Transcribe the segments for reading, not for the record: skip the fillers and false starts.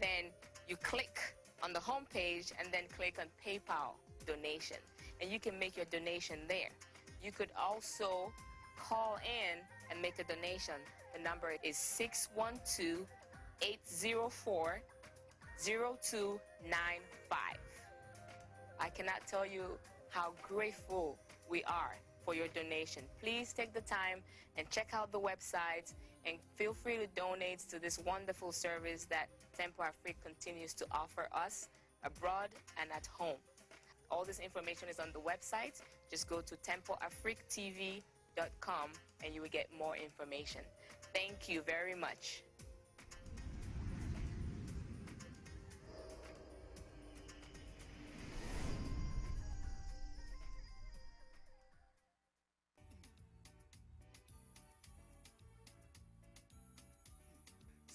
then you click on the home page and then click on PayPal donation, and you can make your donation there. You could also call in and make a donation. The number is 612-804-0295. I cannot tell you how grateful we are for your donation. Please take the time and check out the website and feel free to donate to this wonderful service that Tempo Afrique continues to offer us abroad and at home. All this information is on the website. Just go to tempoafriquetv.com and you will get more information. Thank you very much.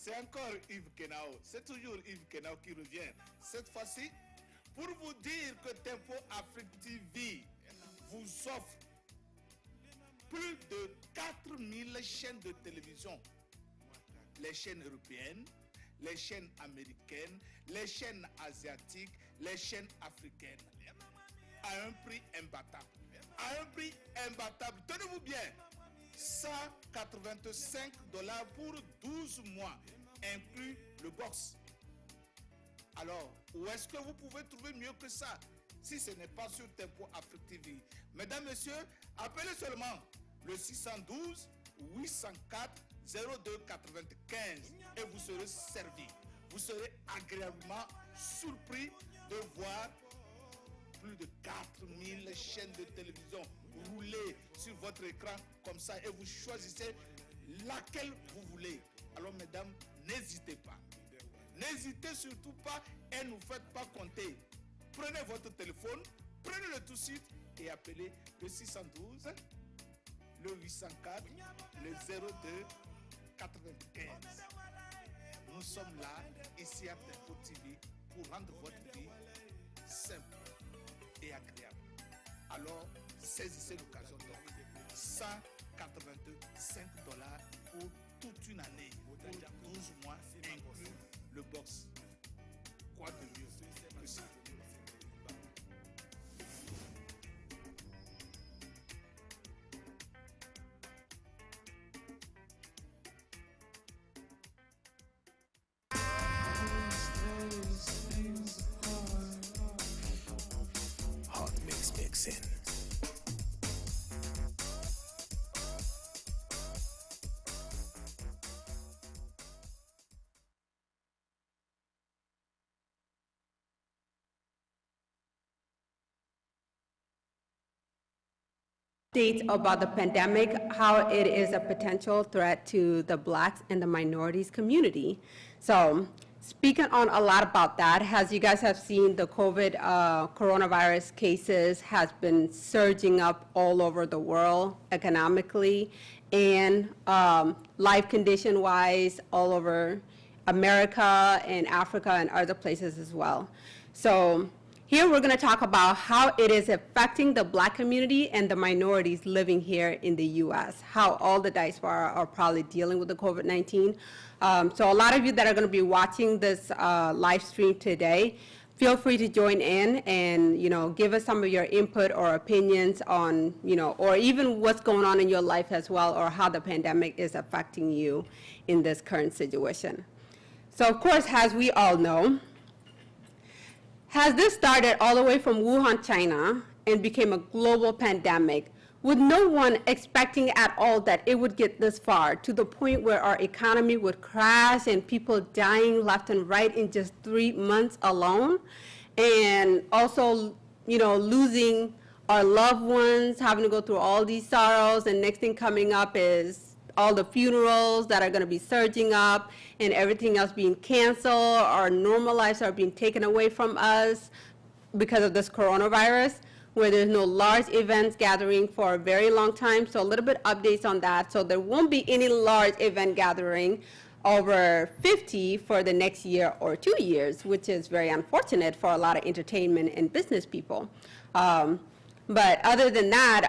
C'est encore Yves Kenao, c'est toujours Yves Kenao qui revient. Cette fois-ci, pour vous dire que Tempo Afrique TV vous offre plus de 4000 chaînes de télévision. Les chaînes européennes, les chaînes américaines, les chaînes asiatiques, les chaînes africaines. À un prix imbattable. À un prix imbattable. Tenez-vous bien. $185 pour 12 mois, inclus le box. Alors, où est-ce que vous pouvez trouver mieux que ça si ce n'est pas sur Tempo Afrique TV? Mesdames, Messieurs, appelez seulement le 612 804 0295 et vous serez servi. Vous serez agréablement surpris de voir plus de 4000 chaînes de télévision rouler sur votre écran comme ça et vous choisissez laquelle vous voulez. Alors mesdames, n'hésitez pas. N'hésitez surtout pas et ne vous faites pas compter. Prenez votre téléphone, prenez-le tout de suite et appelez le 612, le 804, le 02 95. Nous sommes là, ici à Tempo TV, pour rendre votre vie simple et agréable. Alors, saisissez l'occasion donc. $185 pour toute une année, pour 12 mois, inclus le box. Quoi de mieux que ça? Hot mix mixing. Updates about the pandemic, how it is a potential threat to the Blacks and the minorities community. So speaking on a lot about that, as you guys have seen, the coronavirus cases has been surging up all over the world economically and life condition wise all over America and Africa and other places as well. So here we're going to talk about how it is affecting the Black community and the minorities living here in the U.S., how all the diaspora are probably dealing with the COVID-19. So a lot of you that are going to be watching this live stream today, feel free to join in and, give us some of your input or opinions on, or even what's going on in your life as well, or how the pandemic is affecting you in this current situation. So of course, as we all know, has this started all the way from Wuhan, China, and became a global pandemic, with no one expecting at all that it would get this far, to the point where our economy would crash and people dying left and right in just 3 months alone, and also, losing our loved ones, having to go through all these sorrows, and next thing coming up is all the funerals that are going to be surging up and everything else being canceled. Our normal lives are being taken away from us because of this coronavirus, where there's no large events gathering for a very long time. So a little bit updates on that. So there won't be any large event gathering over 50 for the next year or 2 years, which is very unfortunate for a lot of entertainment and business people. But other than that,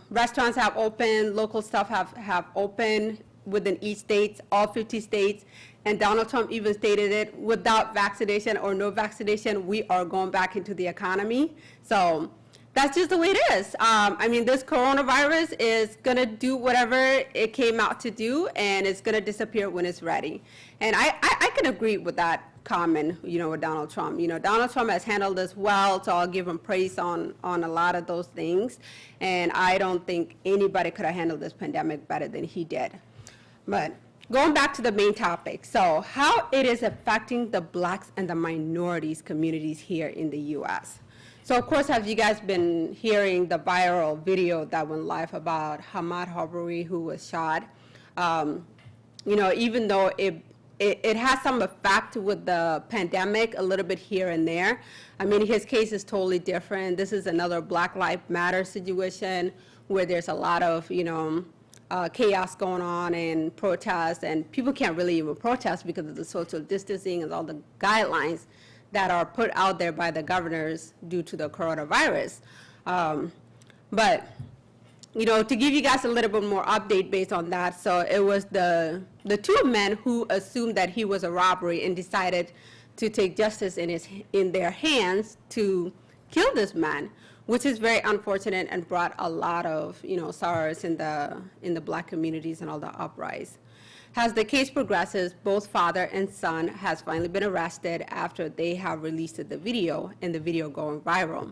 restaurants have opened, local stuff have opened within each state, all 50 states. and Donald Trump even stated it, without vaccination or no vaccination, we are going back into the economy. So that's just the way it is. I mean, this coronavirus is going to do whatever it came out to do, and it's going to disappear when it's ready. And I can agree with that comment, with Donald Trump. Donald Trump has handled this well, so I'll give him praise on a lot of those things. And I don't think anybody could have handled this pandemic better than he did. But going back to the main topic, so how it is affecting the Blacks and the minorities communities here in the U.S. So, of course, have you guys been hearing the viral video that went live about Ahmaud Arbery, who was shot? Even though it has some effect with the pandemic, a little bit here and there. I mean, his case is totally different. This is another Black Lives Matter situation where there's a lot of, chaos going on and protests, and people can't really even protest because of the social distancing and all the guidelines that are put out there by the governors due to the coronavirus. But to give you guys a little bit more update based on that, so it was the two men who assumed that he was a robbery and decided to take justice in their hands to kill this man, which is very unfortunate and brought a lot of sorrows in the Black communities and all the uprisings. As the case progresses, both father and son has finally been arrested after they have released the video, and the video going viral.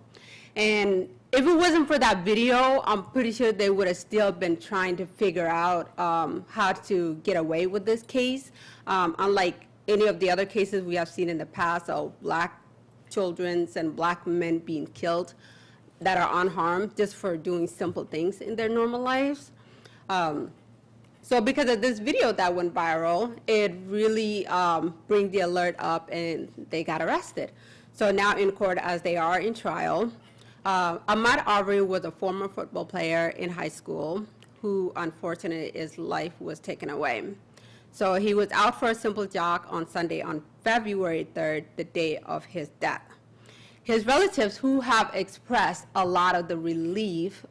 And if it wasn't for that video, I'm pretty sure they would have still been trying to figure out how to get away with this case. Unlike any of the other cases we have seen in the past of Black children and Black men being killed that are unharmed just for doing simple things in their normal lives. So because of this video that went viral, it really bring the alert up, and they got arrested. So now in court, as they are in trial, Ahmaud Arbery was a former football player in high school who, unfortunately, his life was taken away. So he was out for a simple jog on Sunday on February 3rd, the day of his death. His relatives, who have expressed a lot of the relief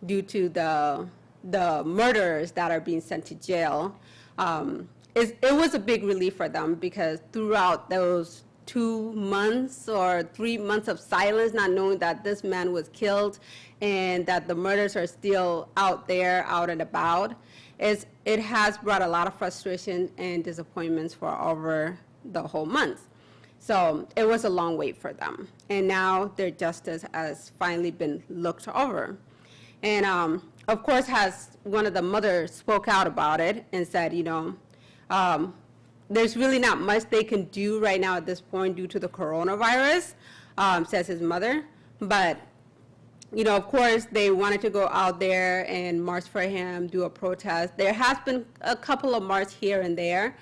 due to the murderers that are being sent to jail, it was a big relief for them, because throughout those 2 months or 3 months of silence, not knowing that this man was killed and that the murders are still out there, out and about, it has brought a lot of frustration and disappointments for over the whole month. So it was a long wait for them. And now their justice has finally been looked over. And of course, has one of the mothers spoke out about it and said, there's really not much they can do right now at this point due to the coronavirus, says his mother. But, of course, they wanted to go out there and march for him, do a protest. There has been a couple of marches here and there,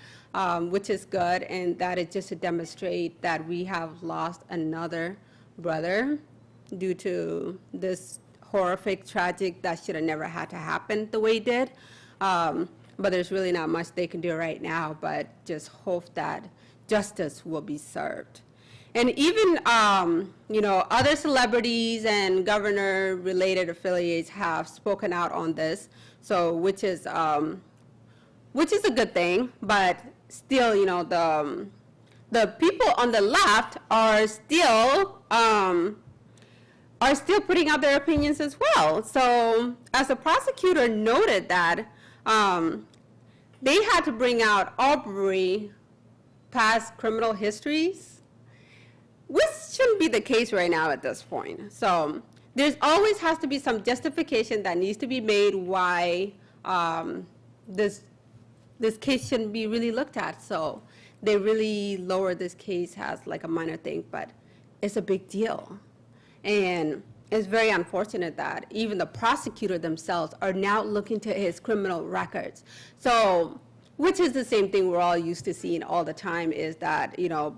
which is good, and that is just to demonstrate that we have lost another brother due to this horrific, tragic, that should have never had to happen the way it did. But there's really not much they can do right now, but just hope that justice will be served. And even, other celebrities and governor-related affiliates have spoken out on this, so which is a good thing. But still, the people on the left are still putting out their opinions as well. So as the prosecutor noted that they had to bring out Arbery past criminal histories, which shouldn't be the case right now at this point. So there's always has to be some justification that needs to be made why this case shouldn't be really looked at. So they really lower this case as like a minor thing, but it's a big deal. And it's very unfortunate that even the prosecutor themselves are now looking to his criminal records. So, which is the same thing we're all used to seeing all the time, is that,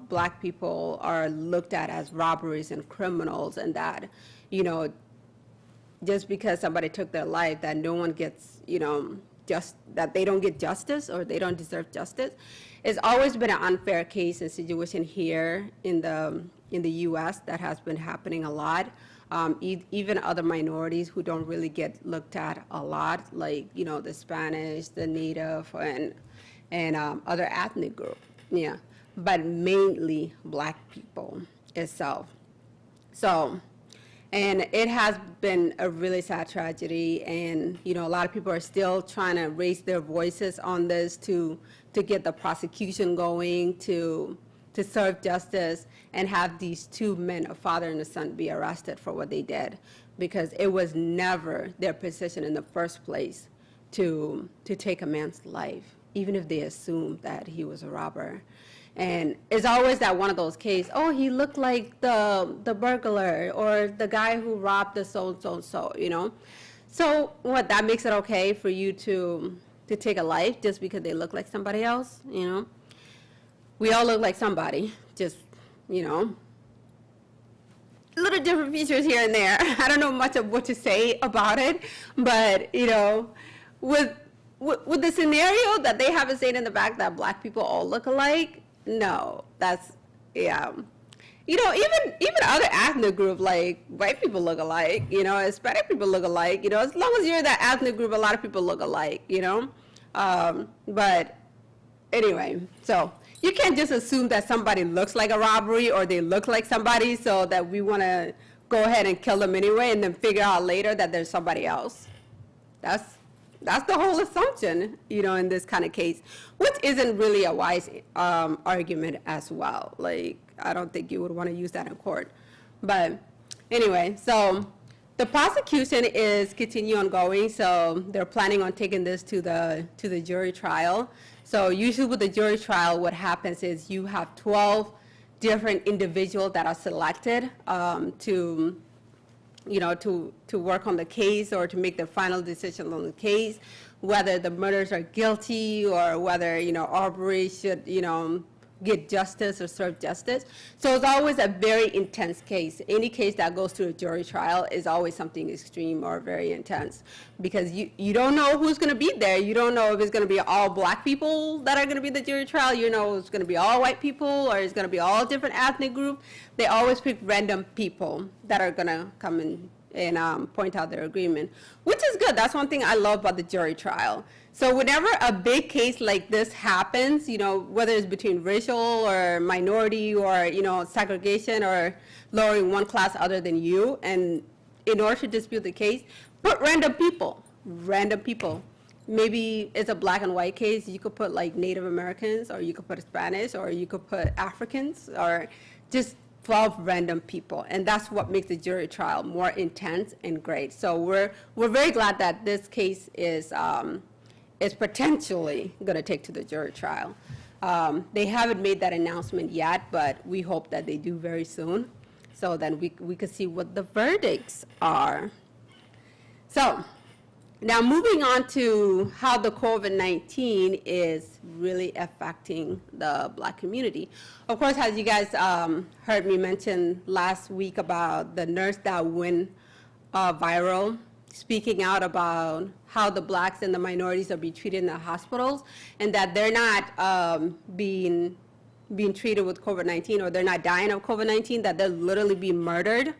Black people are looked at as robberies and criminals, and that, just because somebody took their life, that no one gets, that they don't get justice or they don't deserve justice. It's always been an unfair case and situation here in the U.S. that has been happening a lot. Even other minorities who don't really get looked at a lot, like, the Spanish, the Native, and other ethnic group, yeah, but mainly Black people itself. So, and it has been a really sad tragedy, and you know, a lot of people are still trying to raise their voices on this to get the prosecution going, to serve justice, and have these two men, a father and a son, be arrested for what they did, because it was never their position in the first place to take a man's life, even if they assumed that he was a robber. And it's always that one of those cases, oh, he looked like the burglar or the guy who robbed the so, you know? So what, that makes it okay for you to take a life just because they look like somebody else, you know? We all look like somebody, just, you know, little different features here and there. I don't know much of what to say about it, but, you know, with the scenario that they have it saying in the back that Black people all look alike, no, that's, yeah. You know, even other ethnic group, like white people look alike, you know, Hispanic people look alike, you know, as long as you're that ethnic group, a lot of people look alike, you know. But anyway, so you can't just assume that somebody looks like a robbery or they look like somebody so that we want to go ahead and kill them anyway and then figure out later that there's somebody else. That's the whole assumption, you know, in this kind of case, which isn't really a wise argument as well. Like, I don't think you would want to use that in court. But anyway, so the prosecution is continuing ongoing. So they're planning on taking this to the jury trial. So usually with the jury trial, what happens is you have 12 different individuals that are selected to work on the case or to make the final decision on the case, whether the murders are guilty or whether, you know, Arbery should, you know, get justice or serve justice. So it's always a very intense case. Any case that goes to a jury trial is always something extreme or very intense, because you don't know who's going to be there. You don't know if it's going to be all Black people that are going to be the jury trial. You know, it's going to be all white people or it's going to be all different ethnic groups. They always pick random people that are going to come in and point out their agreement, which is good. That's one thing I love about the jury trial. So whenever a big case like this happens, you know, whether it's between racial or minority or, you know, segregation or lowering one class other than you, and in order to dispute the case, put random people. Maybe it's a black and white case, you could put like Native Americans, or you could put Spanish, or you could put Africans, or just 12 random people, and that's what makes the jury trial more intense and great. So we're very glad that this case is potentially going to take to the jury trial. They haven't made that announcement yet, but we hope that they do very soon, so then we could see what the verdicts are. So now moving on to how the COVID-19 is really affecting the Black community. Of course, as you guys heard me mention last week about the nurse that went viral, speaking out about how the Blacks and the minorities are being treated in the hospitals, and that they're not being treated with COVID-19, or they're not dying of COVID-19, that they're literally being murdered.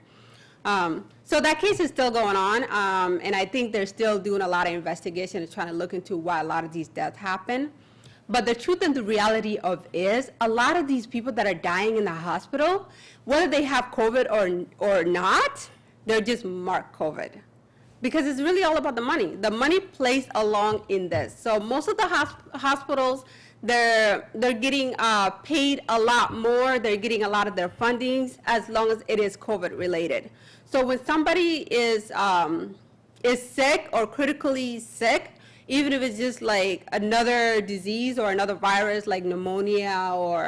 So that case is still going on, and I think they're still doing a lot of investigation and trying to look into why a lot of these deaths happen. But the truth and the reality of is, a lot of these people that are dying in the hospital, whether they have COVID or not, they're just marked COVID. Because it's really all about the money. The money plays along in this. So most of the hospitals, they're getting paid a lot more. They're getting a lot of their fundings as long as it is COVID related. So when somebody is sick or critically sick, even if it's just like another disease or another virus like pneumonia or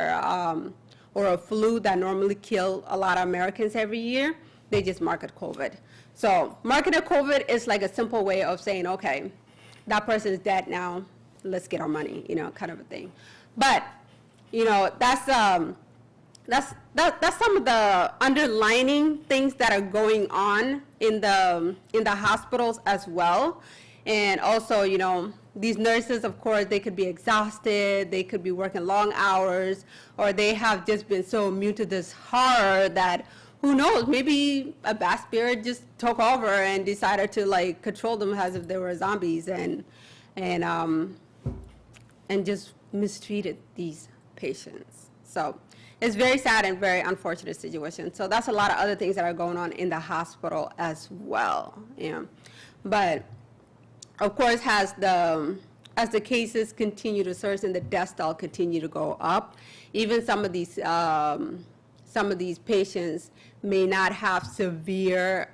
a flu that normally kill a lot of Americans every year, they just mark it COVID. So marketing COVID is like a simple way of saying, okay, that person is dead now, let's get our money, you know, kind of a thing. But, you know, that's some of the underlining things that are going on in the hospitals as well. And also, you know, these nurses, of course, they could be exhausted, they could be working long hours, or they have just been so immune to this horror that, who knows, maybe a bad spirit just took over and decided to like control them as if they were zombies and just mistreated these patients. So it's very sad and very unfortunate situation. So that's a lot of other things that are going on in the hospital as well. But of course, as the cases continue to surge and the death toll continue to go up, even some of these patients may not have severe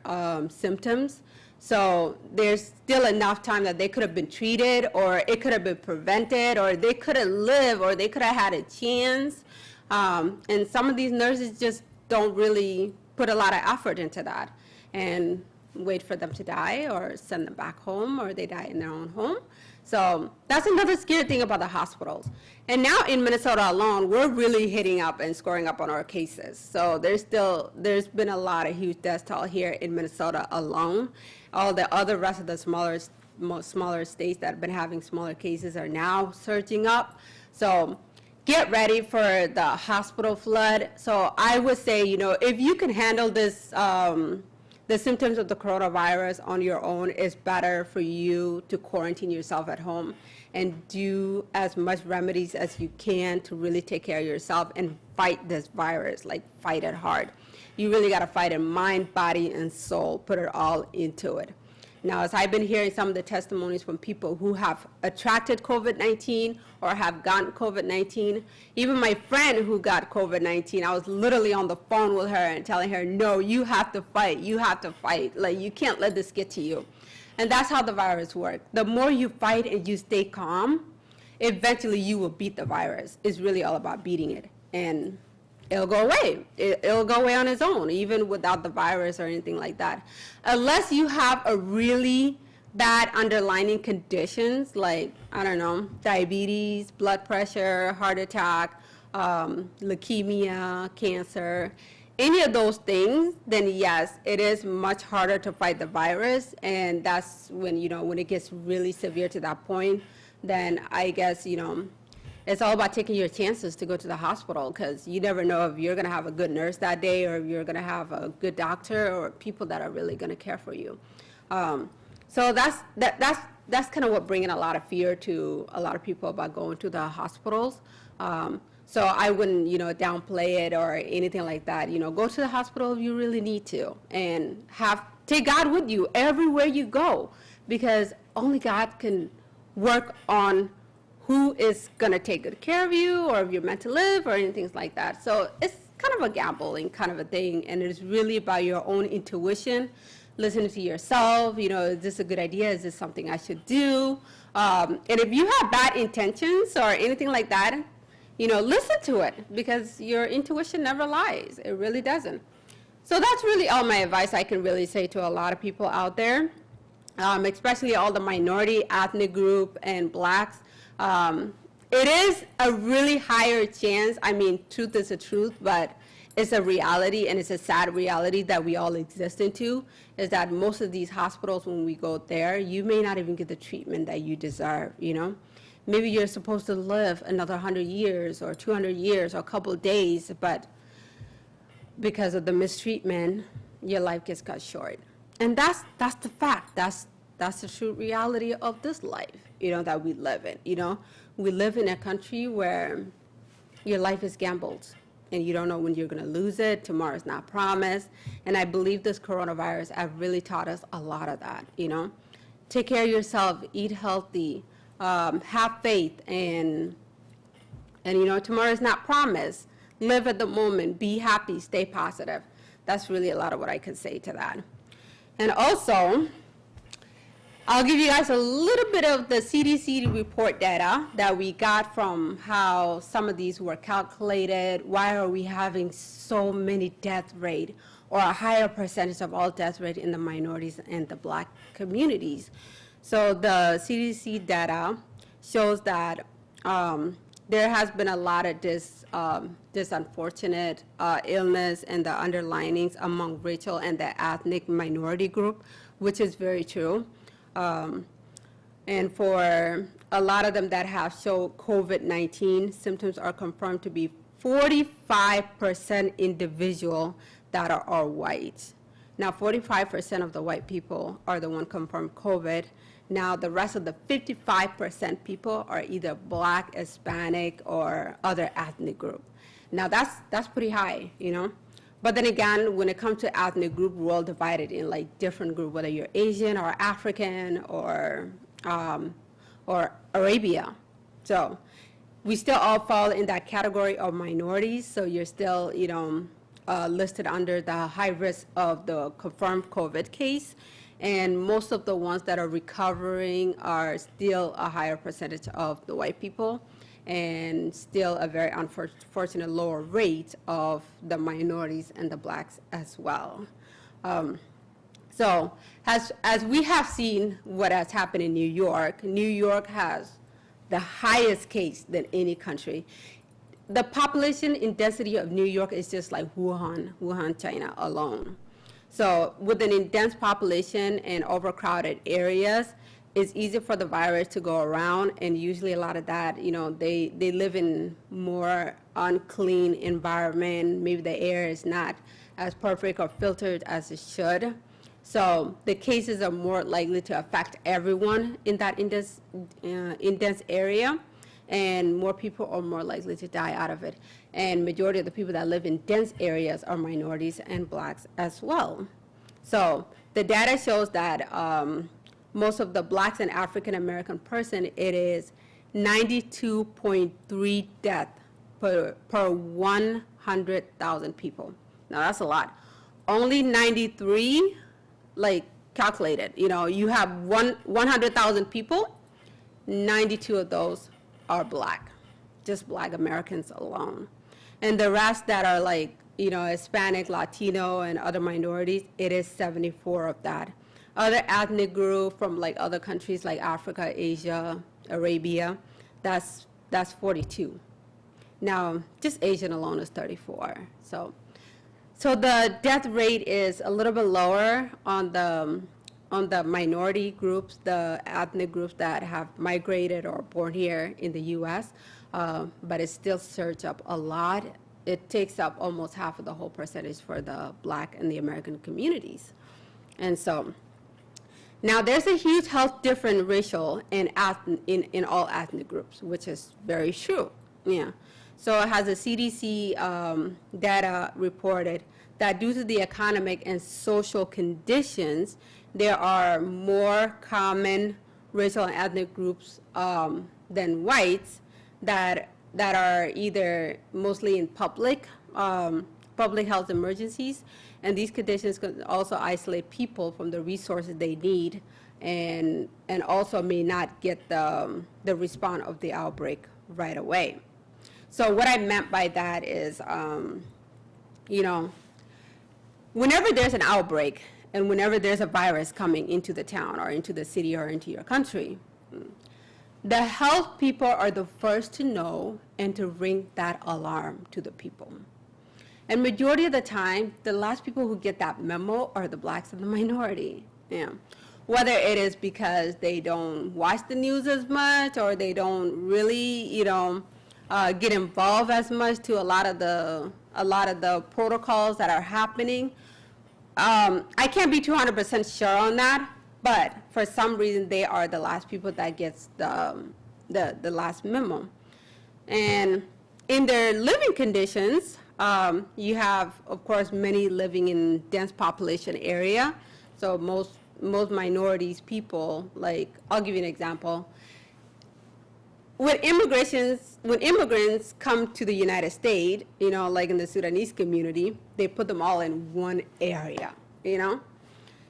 symptoms. So there's still enough time that they could have been treated, or it could have been prevented, or they could have lived, or they could have had a chance. And some of these nurses just don't really put a lot of effort into that and wait for them to die or send them back home, or they die in their own home. So that's another scary thing about the hospitals. And now in Minnesota alone, we're really hitting up and scoring up on our cases. So there's been a lot of huge death toll here in Minnesota alone. All the other rest of the smaller states that have been having smaller cases are now surging up. So get ready for the hospital flood. So I would say, if you can handle this, the symptoms of the coronavirus on your own, is better for you to quarantine yourself at home and do as much remedies as you can to really take care of yourself and fight this virus, like fight it hard. You really got to fight it mind, body, and soul, put it all into it. Now, as I've been hearing some of the testimonies from people who have attracted COVID-19 or have gotten COVID-19, even my friend who got COVID-19, I was literally on the phone with her and telling her, no, you have to fight, like you can't let this get to you. And that's how the virus works. The more you fight and you stay calm, eventually you will beat the virus. It's really all about beating it, and it'll go away. It'll go away on its own, even without the virus or anything like that. Unless you have a really bad underlying conditions like, diabetes, blood pressure, heart attack, leukemia, cancer, any of those things, then yes, it is much harder to fight the virus. And that's when, when it gets really severe to that point, then I guess, it's all about taking your chances to go to the hospital, because you never know if you're going to have a good nurse that day, or if you're going to have a good doctor, or people that are really going to care for you. So that's kind of what bringing a lot of fear to a lot of people about going to the hospitals. So I wouldn't, downplay it or anything like that. Go to the hospital if you really need to, and take God with you everywhere you go, because only God can work on who is going to take good care of you, or if you're meant to live, or anything like that. So it's kind of a gambling kind of a thing, and it's really about your own intuition, listening to yourself. Is this a good idea? Is this something I should do? And if you have bad intentions or anything like that, listen to it, because your intuition never lies. It really doesn't. So that's really all my advice I can really say to a lot of people out there, especially all the minority ethnic group and blacks. It is a really higher chance. Truth is a truth, but it's a reality, and it's a sad reality that we all exist into, is that most of these hospitals, when we go there, you may not even get the treatment that you deserve, Maybe you're supposed to live another 100 years or 200 years or a couple of days, but because of the mistreatment, your life gets cut short. And that's the fact. That's the true reality of this life, that we live in. We live in a country where your life is gambled, and you don't know when you're going to lose it. Tomorrow's not promised. And I believe this coronavirus has really taught us a lot of that. Take care of yourself, eat healthy, have faith, and tomorrow's not promised. Live at the moment, be happy, stay positive. That's really a lot of what I can say to that. And also, I'll give you guys a little bit of the CDC report data that we got from how some of these were calculated. Why are we having so many death rate, or a higher percentage of all death rate in the minorities and the black communities? So the CDC data shows that there has been a lot of this unfortunate illness and the underlinings among racial and the ethnic minority group, which is very true. And for a lot of them that have shown COVID-19, symptoms are confirmed to be 45% individual that are white. Now, 45% of the white people are the one confirmed COVID, Now, the rest of the 55% people are either Black, Hispanic, or other ethnic group. Now, that's pretty high, you know? But then again, when it comes to ethnic group, we're all divided in like different groups, whether you're Asian or African or Arabia. So we still all fall in that category of minorities. So you're still, you know, listed under the high risk of the confirmed COVID case. And most of the ones that are recovering are still a higher percentage of the white people, and still a very unfortunate lower rate of the minorities and the Blacks as well. So as we have seen what has happened in New York has the highest case than any country. The population and density of New York is just like Wuhan, China alone. So with an dense population and overcrowded areas, it's easy for the virus to go around, and usually a lot of that, you know, they live in more unclean environment. Maybe the air is not as perfect or filtered as it should. So the cases are more likely to affect everyone in that dense area, and more people are more likely to die out of it. And majority of the people that live in dense areas are minorities and Blacks as well. So the data shows that most of the Blacks and African American person, it is 92.3 deaths per 100,000 people. Now that's a lot. Only 93, like calculated, you know, you have 100,000 people, 92 of those are Black, just Black Americans alone. And the rest that are like, you know, Hispanic, Latino, and other minorities, it is 74 of that. Other ethnic group from like other countries like Africa, Asia, Arabia, that's 42. Now, just Asian alone is 34. So the death rate is a little bit lower on the minority groups, the ethnic groups that have migrated or born here in the U.S., but it still surged up a lot. It takes up almost half of the whole percentage for the Black and the American communities. And so now there's a huge health difference racial in all ethnic groups, which is very true. Yeah. So it has a CDC data reported that due to the economic and social conditions, there are more common racial and ethnic groups than whites that are either mostly in public health emergencies, and these conditions can also isolate people from the resources they need, and also may not get the response of the outbreak right away. So what I meant by that is, you know, whenever there's an outbreak and whenever there's a virus coming into the town or into the city or into your country, the health people are the first to know and to ring that alarm to the people. And majority of the time, the last people who get that memo are the Blacks and the minority. Yeah. Whether it is because they don't watch the news as much, or they don't really, you know, get involved as much to a lot of the protocols that are happening. I can't be 200% sure on that, but for some reason they are the last people that gets the last memo. And in their living conditions, you have, of course, many living in dense population area. So most minorities people, like, I'll give you an example. When immigrants come to the United States, you know, like in the Sudanese community, they put them all in one area, you know?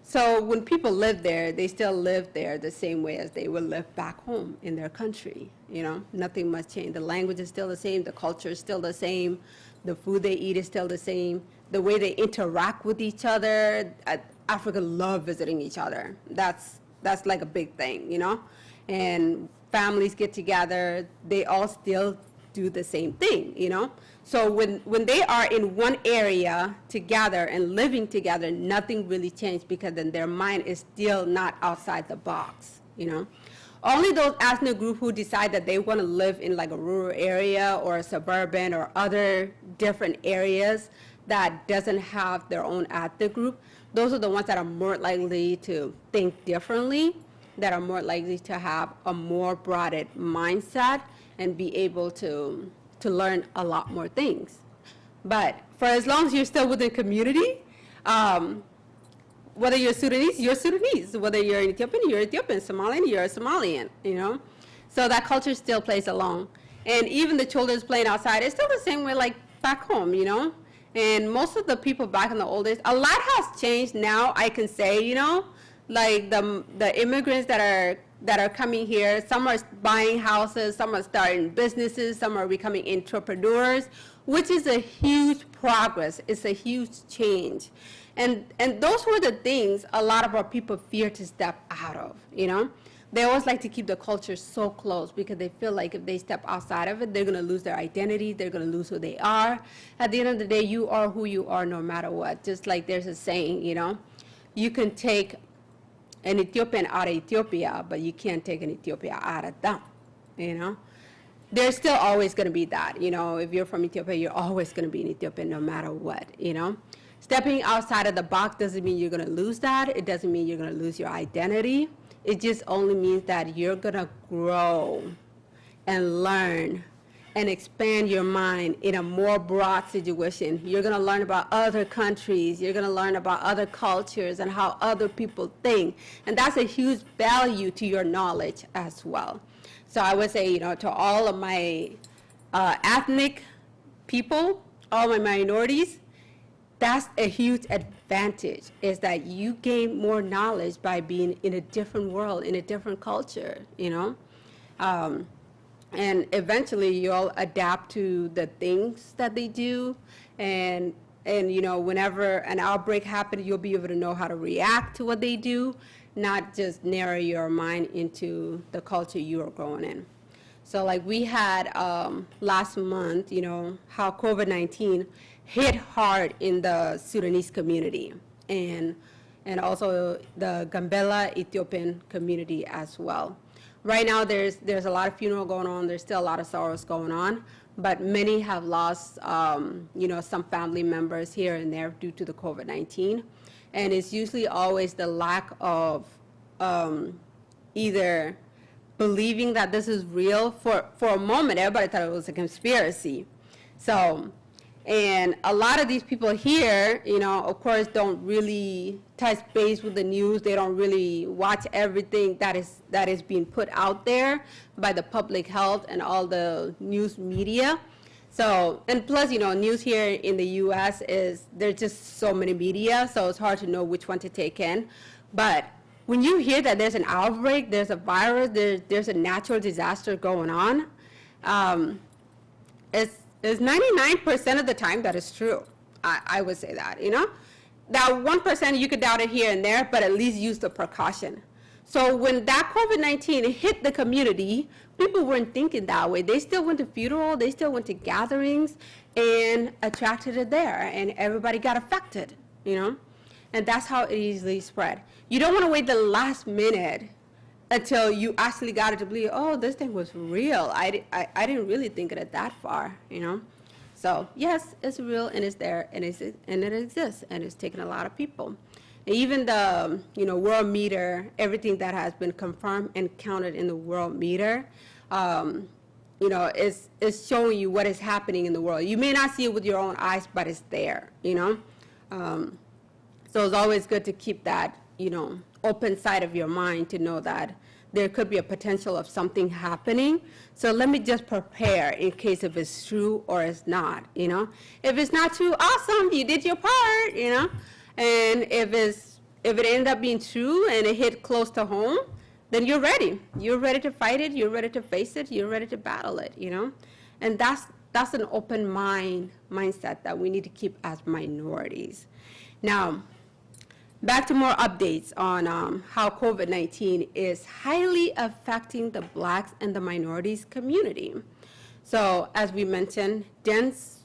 So when people live there, they still live there the same way as they would live back home in their country, you know? Nothing much changed. The language is still the same, the culture is still the same, the food they eat is still the same, the way they interact with each other. Africans love visiting each other. That's like a big thing, you know? And families get together, they all still do the same thing, you know? So when they are in one area together and living together, nothing really changed, because then their mind is still not outside the box, you know? Only those ethnic groups who decide that they want to live in like a rural area or a suburban or other different areas that doesn't have their own ethnic group, those are the ones that are more likely to think differently. that are more likely to have a more broadened mindset and be able to learn a lot more things. But for as long as you're still within community, whether you're Sudanese, you're Sudanese. Whether you're Ethiopian, you're Ethiopian. Somalian, you're a Somalian, you know? So that culture still plays along. And even the children's playing outside, it's still the same way like back home, you know? And most of the people back in the old days, a lot has changed now, I can say, you know? Like the immigrants that are coming here, some are buying houses, some are starting businesses, some are becoming entrepreneurs, which is a huge progress. It's a huge change. And those were the things a lot of our people fear to step out of, you know? They always like to keep the culture so close because they feel like if they step outside of it, they're going to lose their identity, they're going to lose who they are. At the end of the day, you are who you are no matter what. Just like there's a saying, you know, you can take an Ethiopian out of Ethiopia, but you can't take an Ethiopia out of them, you know? There's still always going to be that, you know, if you're from Ethiopia, you're always going to be an Ethiopian no matter what, you know? Stepping outside of the box doesn't mean you're going to lose that. It doesn't mean you're going to lose your identity. It just only means that you're going to grow and learn and expand your mind in a more broad situation. You're going to learn about other countries. You're going to learn about other cultures and how other people think. And that's a huge value to your knowledge as well. So I would say, you know, to all of my ethnic people, all my minorities, that's a huge advantage, is that you gain more knowledge by being in a different world, in a different culture, you know? And eventually you'll adapt to the things that they do. And you know, whenever an outbreak happens, you'll be able to know how to react to what they do, not just narrow your mind into the culture you are growing in. So like we had last month, you know, how COVID-19 hit hard in the Sudanese community and also the Gambela Ethiopian community as well. Right now there's a lot of funeral going on, there's still a lot of sorrows going on, but many have lost you know, some family members here and there due to the COVID-19. And it's usually always the lack of either believing that this is real. For a moment, everybody thought it was a conspiracy. So, and a lot of these people here, you know, of course, don't really touch base with the news. They don't really watch everything that is being put out there by the public health and all the news media. So, and plus, you know, news here in the U.S. there's just so many media, so it's hard to know which one to take in. But when you hear that there's an outbreak, there's a virus, there's a natural disaster going on, it's 99% of the time that is true. I would say that, you know? That 1% you could doubt it here and there, but at least use the precaution. So when that COVID-19 hit the community, people weren't thinking that way. They still went to funeral, they still went to gatherings and attracted it there, and everybody got affected, you know? And that's how it easily spread. You don't want to wait the last minute until you actually got it to believe, oh, this thing was real. I didn't really think of it that far, you know? So yes, it's real and it's there and it exists and it's taken a lot of people. And even the, you know, world meter, everything that has been confirmed and counted in the world meter, you know, is showing you what is happening in the world. You may not see it with your own eyes, but it's there, you know? So it's always good to keep that, you know, open side of your mind to know that there could be a potential of something happening. So let me just prepare in case if it's true or it's not, you know? If it's not true, awesome, you did your part, you know? And if it ended up being true and it hit close to home, then you're ready. You're ready to fight it, you're ready to face it, you're ready to battle it, you know? And that's an open mindset that we need to keep as minorities. Now, back to more updates on how COVID-19 is highly affecting the Blacks and the minorities community. So as we mentioned, dense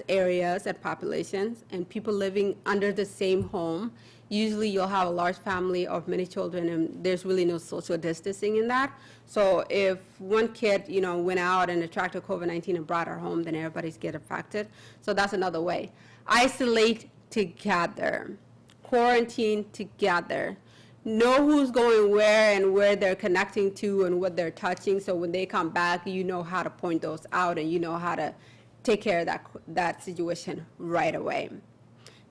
areas and populations and people living under the same home, usually you'll have a large family of many children and there's really no social distancing in that. So if one kid, you know, went out and attracted COVID-19 and brought her home, then everybody's get affected. So that's another way. Isolate together. Quarantine together. know who's going where and where they're connecting to and what they're touching. So when they come back, you know how to point those out and you know how to take care of that situation right away.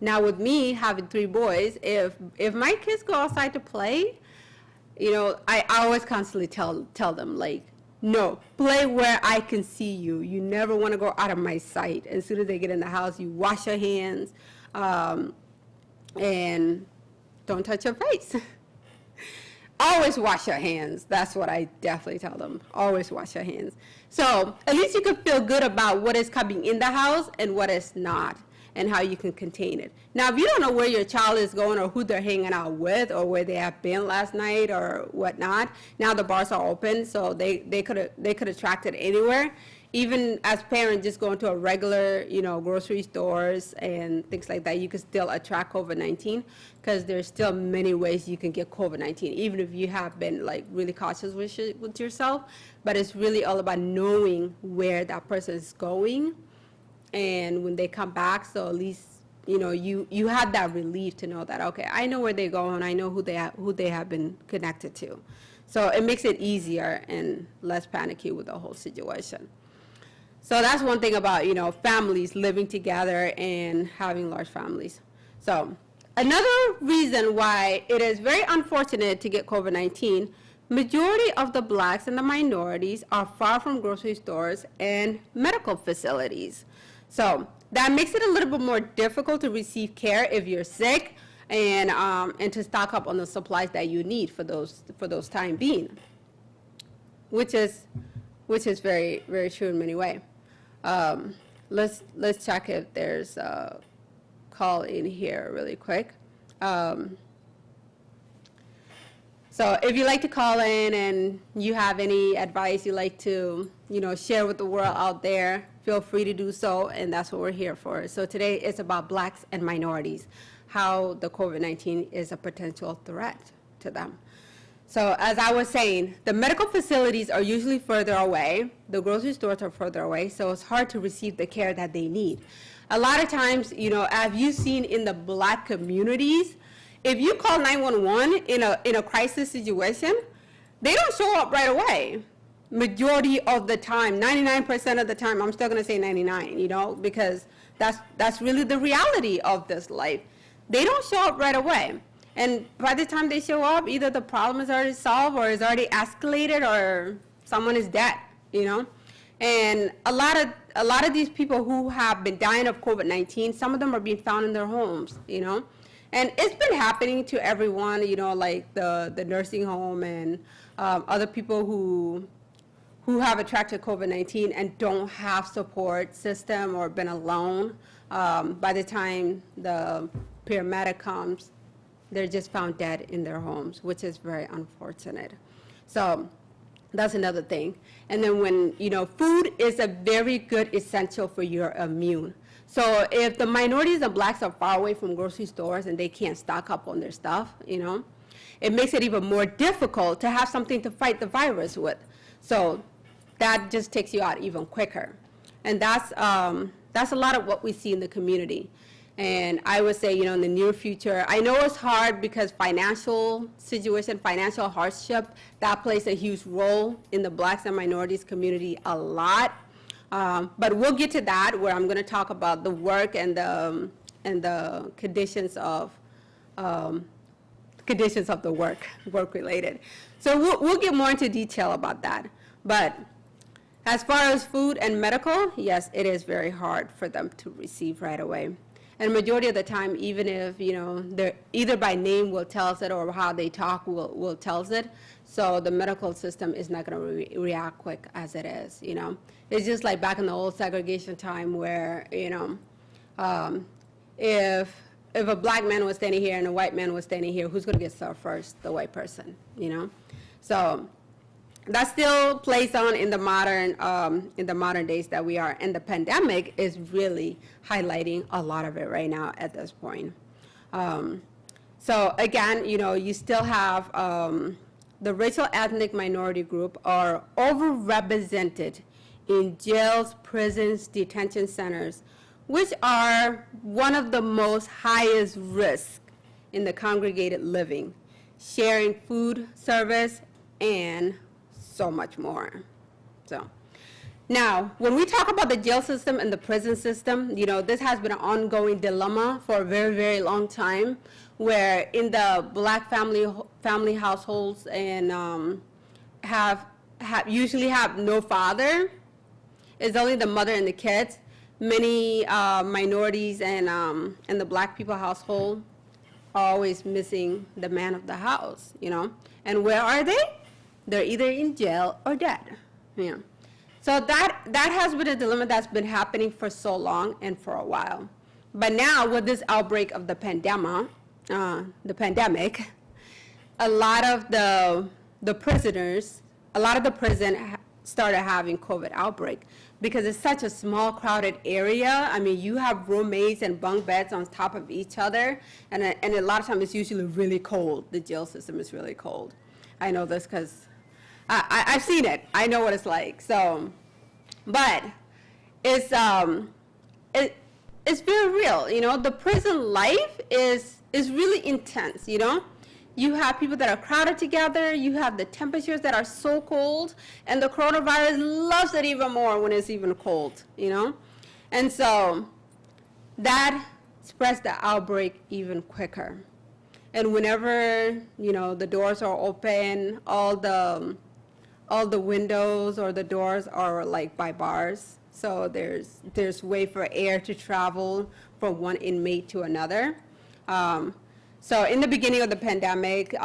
Now with me having 3 boys, if my kids go outside to play, you know, I always constantly tell them, like, no, play where I can see you. You never want to go out of my sight. As soon as they get in the house, you wash your hands and don't touch your face. Always wash your hands. That's what I definitely tell them. Always wash your hands. So at least you can feel good about what is coming in the house and what is not, and how you can contain it. Now, if you don't know where your child is going or who they're hanging out with or where they have been last night or whatnot, now the bars are open, so they could attract it anywhere. Even as parents, just going to a regular, you know, grocery stores and things like that, you can still attract COVID-19 because there's still many ways you can get COVID-19, even if you have been like really cautious with yourself. But it's really all about knowing where that person is going and when they come back, so at least, you know, you have that relief to know that, okay, I know where they're going, I know who they have been connected to. So it makes it easier and less panicky with the whole situation. So that's one thing about, you know, families living together and having large families. So another reason why it is very unfortunate to get COVID-19, majority of the blacks and the minorities are far from grocery stores and medical facilities. So that makes it a little bit more difficult to receive care if you're sick and to stock up on the supplies that you need for those time being, which is very, very true in many ways. Let's check if there's a call in here really quick. So if you like to call in and you have any advice you like to, you know, share with the world out there, feel free to do so, and that's what we're here for. So today is about blacks and minorities, how the COVID-19 is a potential threat to them. So as I was saying, the medical facilities are usually further away, the grocery stores are further away, so it's hard to receive the care that they need. A lot of times, you know, as you've seen in the black communities, if you call 911 in a crisis situation, they don't show up right away. Majority of the time, 99% of the time, I'm still gonna say 99, you know, because that's really the reality of this life. They don't show up right away. And by the time they show up, either the problem is already solved or is already escalated or someone is dead, you know? And a lot of these people who have been dying of COVID-19, some of them are being found in their homes, you know? And it's been happening to everyone, you know, like the nursing home and other people who have attracted COVID-19 and don't have support system or been alone. By the time the paramedic comes, they're just found dead in their homes, which is very unfortunate. So that's another thing. And then when, you know, food is a very good essential for your immune. So if the minorities and blacks are far away from grocery stores and they can't stock up on their stuff, you know, it makes it even more difficult to have something to fight the virus with. So that just takes you out even quicker. And that's a lot of what we see in the community. And I would say, you know, in the near future, I know it's hard because financial situation, financial hardship, that plays a huge role in the blacks and minorities community a lot. But we'll get to that, where I'm going to talk about the work and the conditions of the work related. So we'll get more into detail about that. But as far as food and medical, yes, it is very hard for them to receive right away. And majority of the time, even if, you know, they're either by name will tells it or how they talk will tells it. So the medical system is not going to react quick as it is, you know. It's just like back in the old segregation time where, you know, if a black man was standing here and a white man was standing here, who's going to get served first? The white person, you know. So that still plays on in the modern days that we are, and the pandemic is really highlighting a lot of it right now at this point. So again, you know, you still have the racial ethnic minority group are overrepresented in jails, prisons, detention centers, which are one of the most highest risk in the congregated living, sharing food service, and so much more. So now, when we talk about the jail system and the prison system, this has been an ongoing dilemma for a very, very long time, where in the Black family households and usually have no father. It's only the mother and the kids. Many minorities and the Black people household are always missing the man of the house, And where are they? They're either in jail or dead. Yeah. So that has been a dilemma that's been happening for so long and for a while. But now with this outbreak of the pandemic, a lot of the prisoners, a lot of the prison started having COVID outbreak because it's such a small, crowded area. I mean, you have roommates and bunk beds on top of each other, and a lot of times it's usually really cold. The jail system is really cold. I know this because I've seen it. I know what it's like. So, but it's very real. The prison life is really intense. You have people that are crowded together. You have the temperatures that are so cold, and the coronavirus loves it even more when it's even cold. And so that spreads the outbreak even quicker. And whenever the doors are open, all the windows or the doors are like by bars, so there's way for air to travel from one inmate to another. So in the beginning of the pandemic,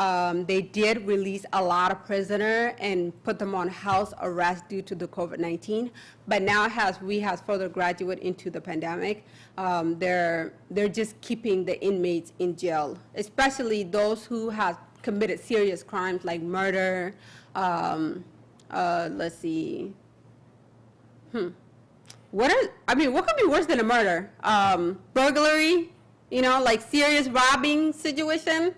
they did release a lot of prisoners and put them on house arrest due to the COVID-19. But now as we have further graduated into the pandemic, they're just keeping the inmates in jail, especially those who have committed serious crimes like murder. Let's see. What could be worse than a murder? Burglary. Like serious robbing situation.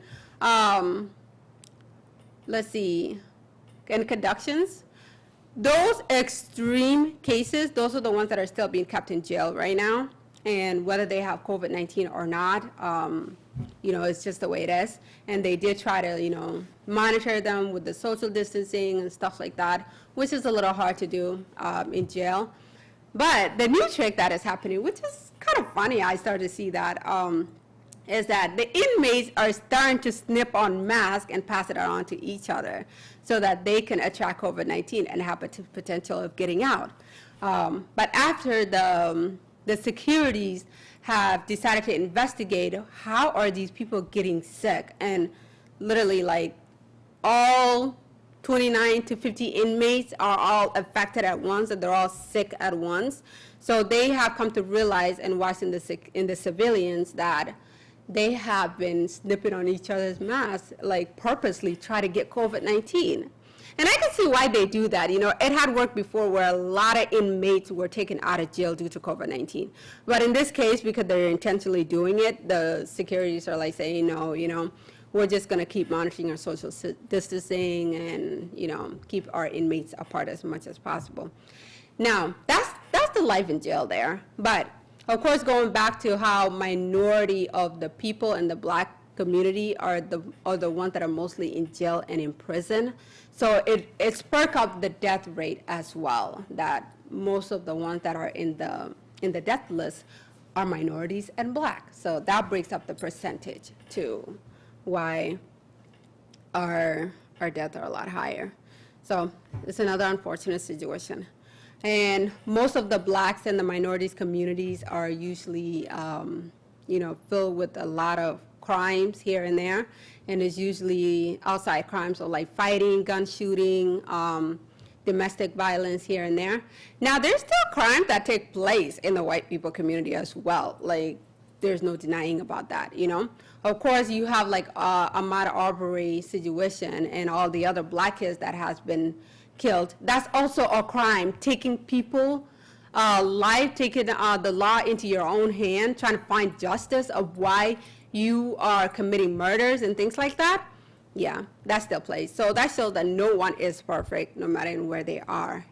Let's see, and conductions. Those extreme cases, those are the ones that are still being kept in jail right now. And whether they have COVID-19 or not, it's just the way it is. And they did try to, monitor them with the social distancing and stuff like that, which is a little hard to do in jail. But the new trick that is happening, which is kind of funny, I started to see that, is that the inmates are starting to snip on masks and pass it on to each other so that they can attract COVID-19 and have a potential of getting out. But after the securities have decided to investigate how are these people getting sick, and literally like all 29 to 50 inmates are all affected at once, and they're all sick at once. So they have come to realize and watch in the civilians that they have been snipping on each other's masks, like purposely try to get COVID-19. And I can see why they do that. It had worked before where a lot of inmates were taken out of jail due to COVID-19. But in this case, because they're intentionally doing it, the securities are like saying, no, we're just going to keep monitoring our social distancing and, keep our inmates apart as much as possible. Now, that's the life in jail there. But, of course, going back to how minority of the people in the Black community are the ones that are mostly in jail and in prison. So it spurred up the death rate as well, that most of the ones that are in the death list are minorities and Black. So that breaks up the percentage too, why our deaths are a lot higher. So it's another unfortunate situation. And most of the Blacks and the minorities communities are usually, filled with a lot of crimes here and there. And it's usually outside crimes, so like fighting, gun shooting, domestic violence here and there. Now, there's still crimes that take place in the white people community as well. Like, there's no denying about that, Of course, you have like Ahmaud Arbery situation and all the other Black kids that has been killed. That's also a crime, taking people life, taking the law into your own hand, trying to find justice of why you are committing murders and things like that. Yeah, that still plays. So that shows that no one is perfect, no matter where they are,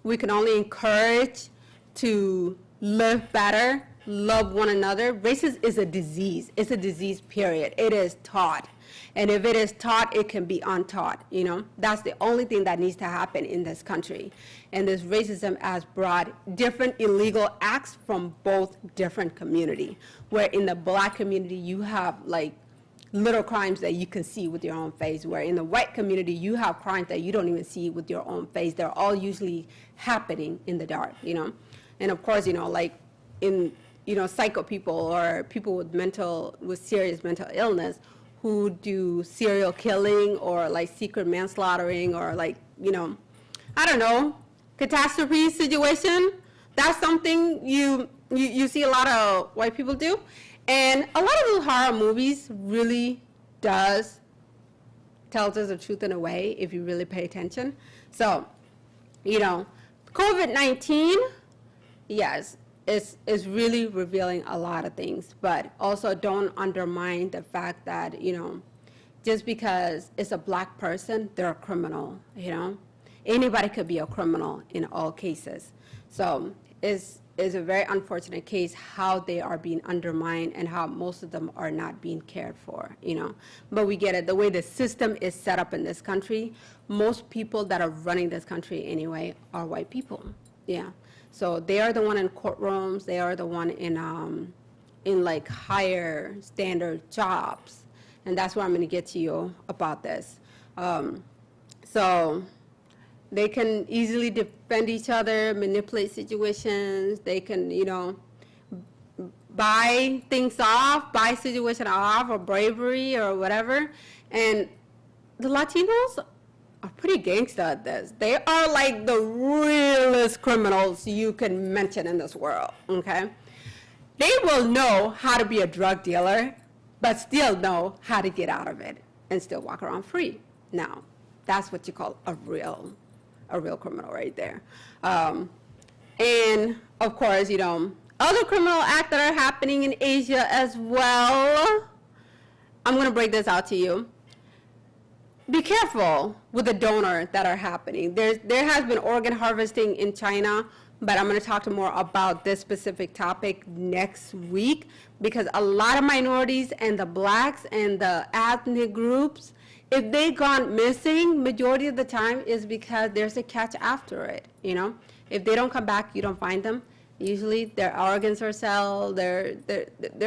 We can only encourage to live better love one another. Racism is a disease. It's a disease, period. It is taught. And if it is taught, it can be untaught, you know? That's the only thing that needs to happen in this country. And this racism has brought different illegal acts from both different community, where in the black community, you have like little crimes that you can see with your own face, where in the white community, you have crimes that you don't even see with your own face. They're all usually happening in the dark, you know? And of course, you know, like in, you know, psycho people or people with serious mental illness who do serial killing or like secret manslaughtering or like, you know, I don't know, catastrophe situation. That's something you see a lot of white people do. And a lot of those horror movies really tells us the truth in a way if you really pay attention. So, you know, COVID-19, yes, is really revealing a lot of things, but also don't undermine the fact that, you know, just because it's a black person, they're a criminal, you know? Anybody could be a criminal in all cases. So it's a very unfortunate case how they are being undermined and how most of them are not being cared for, you know? But we get it, the way the system is set up in this country, most people that are running this country anyway are white people, yeah. So they are the one in courtrooms, they are the one in like higher standard jobs. And that's where I'm gonna get to you about this. So they can easily defend each other, manipulate situations, they can, you know, buy things off, buy situation off, or bravery or whatever. And the Latinos are pretty gangster at this. They are like the realest criminals you can mention in this world, okay? They will know how to be a drug dealer, but still know how to get out of it and still walk around free. Now, that's what you call a real criminal right there. And of course, you know, other criminal acts that are happening in Asia as well. I'm gonna break this out to you. Be careful with the donor that are happening. There has been organ harvesting in China, but I'm going to talk more about this specific topic next week because a lot of minorities and the blacks and the ethnic groups, if they gone missing, majority of the time is because there's a catch after it, you know? If they don't come back, you don't find them. Usually their organs are sold, they're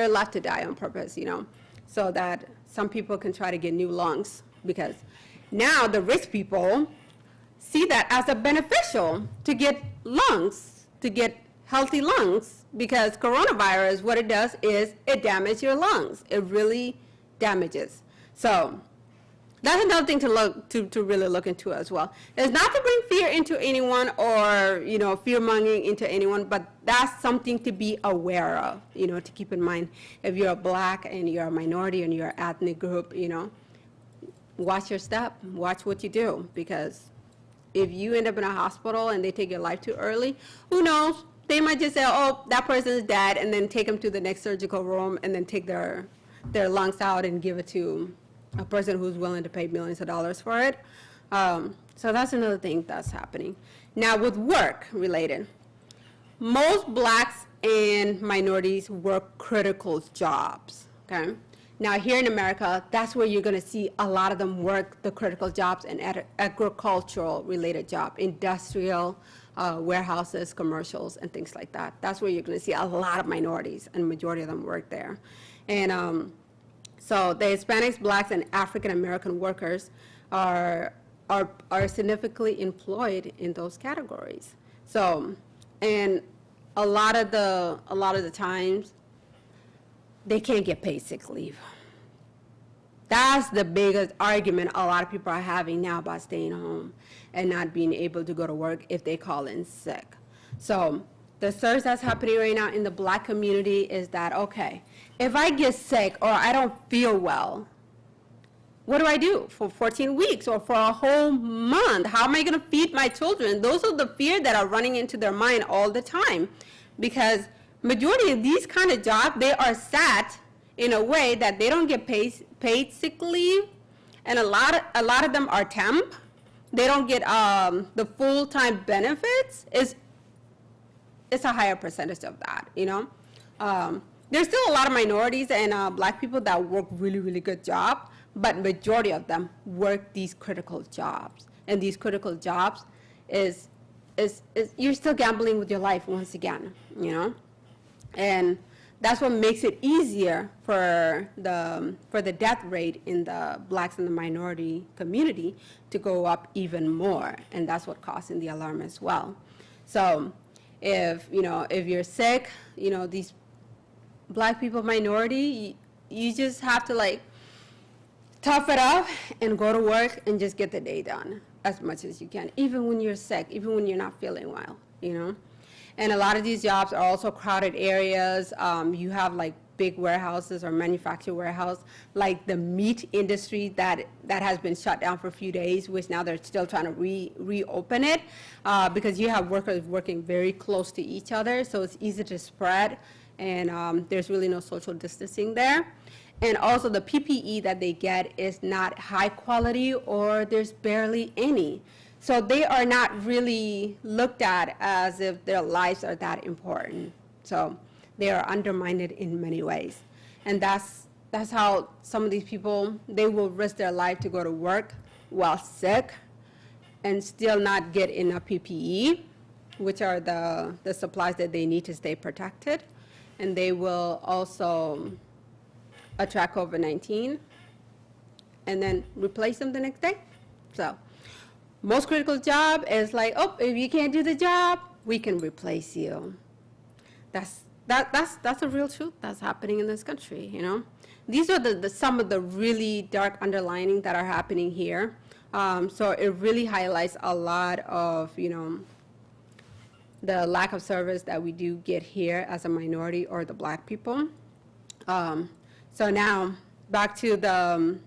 left to die on purpose, you know, so that some people can try to get new lungs. Because now the rich people see that as a beneficial to get lungs, to get healthy lungs, because coronavirus, what it does is it damages your lungs. It really damages. So that's another thing to really look into as well. It's not to bring fear into anyone or, you know, fear-mongering into anyone, but that's something to be aware of, you know, to keep in mind. If you're a black and you're a minority and you're an ethnic group, you know, watch your step, watch what you do, because if you end up in a hospital and they take your life too early, who knows? They might just say, oh, that person is dead, and then take them to the next surgical room and then take their lungs out and give it to a person who's willing to pay millions of dollars for it. So that's another thing that's happening. Now with work related, most blacks and minorities work critical jobs, okay? Now here in America, that's where you're gonna see a lot of them work the critical jobs and agricultural related job, industrial, warehouses, commercials, and things like that. That's where you're gonna see a lot of minorities, and majority of them work there. And so the Hispanics, blacks, and African American workers are significantly employed in those categories. So, and a lot of the times, they can't get paid sick leave. That's the biggest argument a lot of people are having now about staying home and not being able to go to work if they call in sick. So the surge that's happening right now in the black community is that, okay, if I get sick or I don't feel well, what do I do for 14 weeks or for a whole month? How am I gonna feed my children? Those are the fear that are running into their mind all the time, because majority of these kind of jobs, they are sat in a way that they don't get paid sick leave, and a lot of them are temp. They don't get the full-time benefits. It's a higher percentage of that, you know. There's still a lot of minorities and black people that work really, really good job, but majority of them work these critical jobs. And these critical jobs is you're still gambling with your life once again, you know? And that's what makes it easier for the death rate in the blacks and the minority community to go up even more. And that's what causing the alarm as well. So if you're sick, these black people minority, you just have to like tough it up and go to work and just get the day done as much as you can, even when you're sick, even when you're not feeling well, And a lot of these jobs are also crowded areas. You have like big warehouses or manufactured warehouse, like the meat industry that has been shut down for a few days, which now they're still trying to reopen it because you have workers working very close to each other, so it's easy to spread, and there's really no social distancing there. And also the PPE that they get is not high quality or there's barely any. So they are not really looked at as if their lives are that important. So they are undermined in many ways. And that's how some of these people, they will risk their life to go to work while sick and still not get enough PPE, which are the supplies that they need to stay protected. And they will also attract COVID-19 and then replace them the next day. So most critical job is like, oh, if you can't do the job, we can replace you. That's a real truth that's happening in this country, These are some of the really dark underlining that are happening here. So it really highlights a lot of, the lack of service that we do get here as a minority or the black people. So now back to the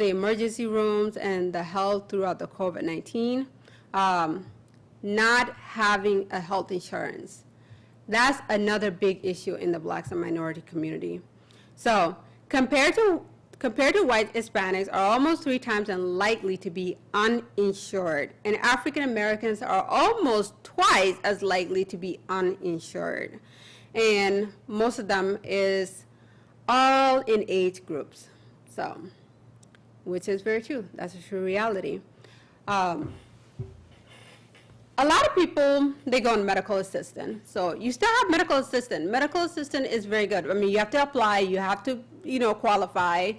emergency rooms and the health throughout the COVID-19, not having a health insurance. That's another big issue in the blacks and minority community. So compared to white Hispanics are almost 3 times unlikely to be uninsured, and African Americans are almost twice as likely to be uninsured. And most of them is all in age groups, so, which is very true. That's a true reality. A lot of people, they go on medical assistant. So you still have medical assistant. Medical assistant is very good. I mean, you have to apply, you have to, qualify.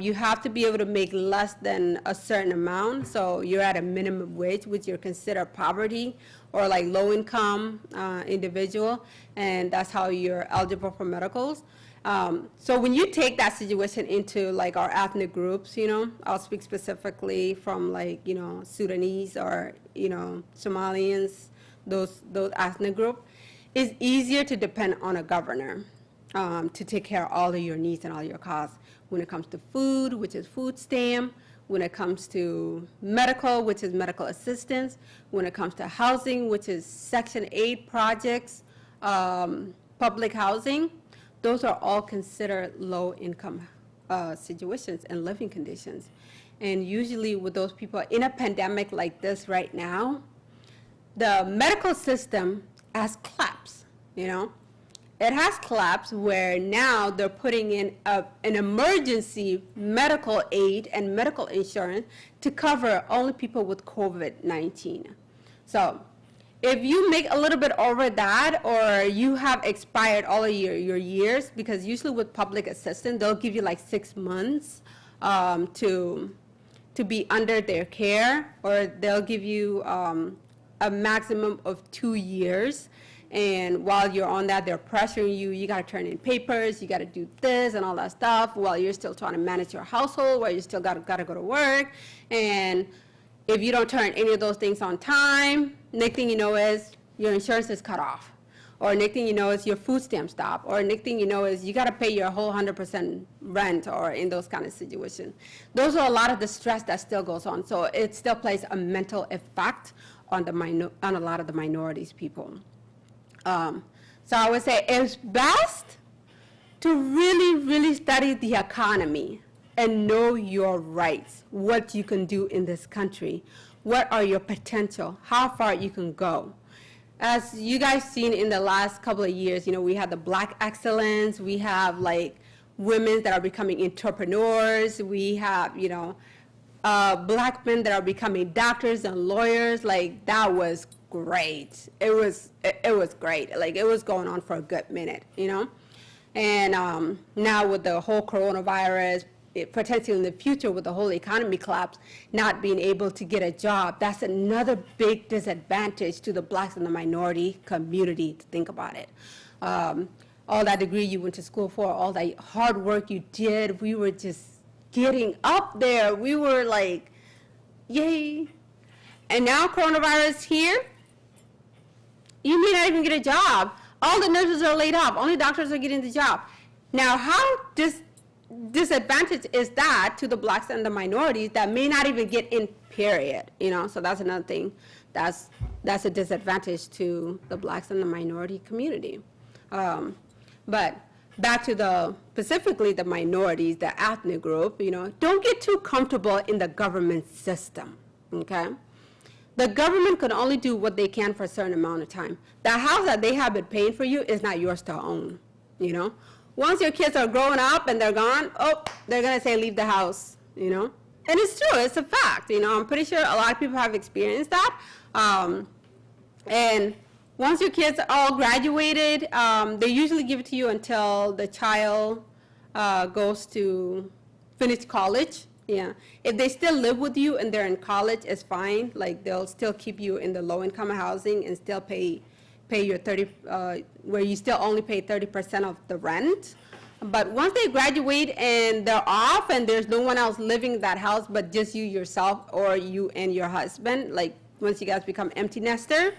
You have to be able to make less than a certain amount. So you're at a minimum wage, which you're considered poverty or like low income individual. And that's how you're eligible for medicals. So when you take that situation into like our ethnic groups, I'll speak specifically from like, Sudanese or, Somalians, those ethnic group, it's easier to depend on a governor to take care of all of your needs and all your costs. When it comes to food, which is food stamp, when it comes to medical, which is medical assistance, when it comes to housing, which is Section 8 projects, public housing, those are all considered low-income situations and living conditions. And usually with those people in a pandemic like this right now, the medical system has collapsed, It has collapsed where now they're putting in an emergency medical aid and medical insurance to cover only people with COVID-19. So if you make a little bit over that, or you have expired all of your years, because usually with public assistance, they'll give you like 6 months to be under their care, or they'll give you a maximum of 2 years. And while you're on that, they're pressuring you. You got to turn in papers. You got to do this and all that stuff while you're still trying to manage your household, while you still got to go to work. And if you don't turn any of those things on time, next thing you know is your insurance is cut off. Or next thing you know is your food stamp stop. Or next thing you know is you got to pay your whole 100% rent, or in those kind of situations. Those are a lot of the stress that still goes on. So it still plays a mental effect on a lot of the minorities people. So I would say it's best to really, really study the economy and know your rights, what you can do in this country, what are your potential, how far you can go. as you guys seen in the last couple of years, we had the Black excellence, we have like women that are becoming entrepreneurs, we have, Black men that are becoming doctors and lawyers. Like, that was great. It was great. Like, it was going on for a good minute, And now with the whole coronavirus, potentially in the future with the whole economy collapse, not being able to get a job, that's another big disadvantage to the Blacks and the minority community, to think about it. All that degree you went to school for, all that hard work you did, we were just getting up there. We were like, yay. And now coronavirus here, you may not even get a job. All the nurses are laid off. Only doctors are getting the job. Now, how disadvantage is that to the Blacks and the minorities that may not even get in, period? So that's another thing. That's a disadvantage to the Blacks and the minority community. But back to specifically the minorities, the ethnic group, don't get too comfortable in the government system, okay? The government can only do what they can for a certain amount of time. The house that they have been paying for you is not yours to own, Once your kids are growing up and they're gone, they're going to say, leave the house, And it's true. It's a fact. I'm pretty sure a lot of people have experienced that. And once your kids are all graduated, they usually give it to you until the child goes to finish college. Yeah. If they still live with you and they're in college, it's fine. Like, they'll still keep you in the low-income housing and still pay your where you still only pay 30% of the rent. But once they graduate and they're off and there's no one else living in that house but just you yourself or you and your husband, like once you guys become empty nester,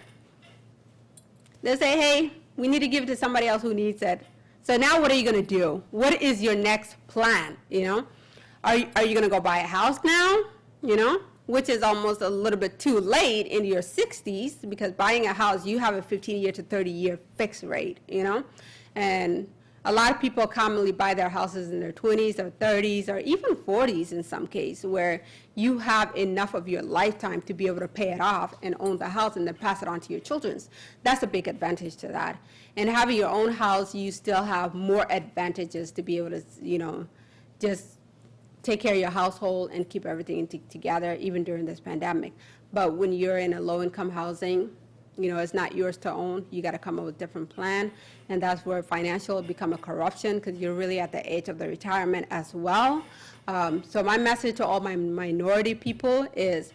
they say, hey, we need to give it to somebody else who needs it. So now what are you going to do? What is your next plan? Are you going to go buy a house now? Which is almost a little bit too late in your 60s, because buying a house, you have a 15-year to 30-year fixed rate, And a lot of people commonly buy their houses in their 20s or 30s or even 40s in some cases, where you have enough of your lifetime to be able to pay it off and own the house and then pass it on to your children. That's a big advantage to that. And having your own house, you still have more advantages to be able to, just take care of your household and keep everything together, even during this pandemic. But when you're in a low-income housing, it's not yours to own. You got to come up with a different plan, and that's where financial will become a corruption, because you're really at the age of the retirement as well. So my message to all my minority people is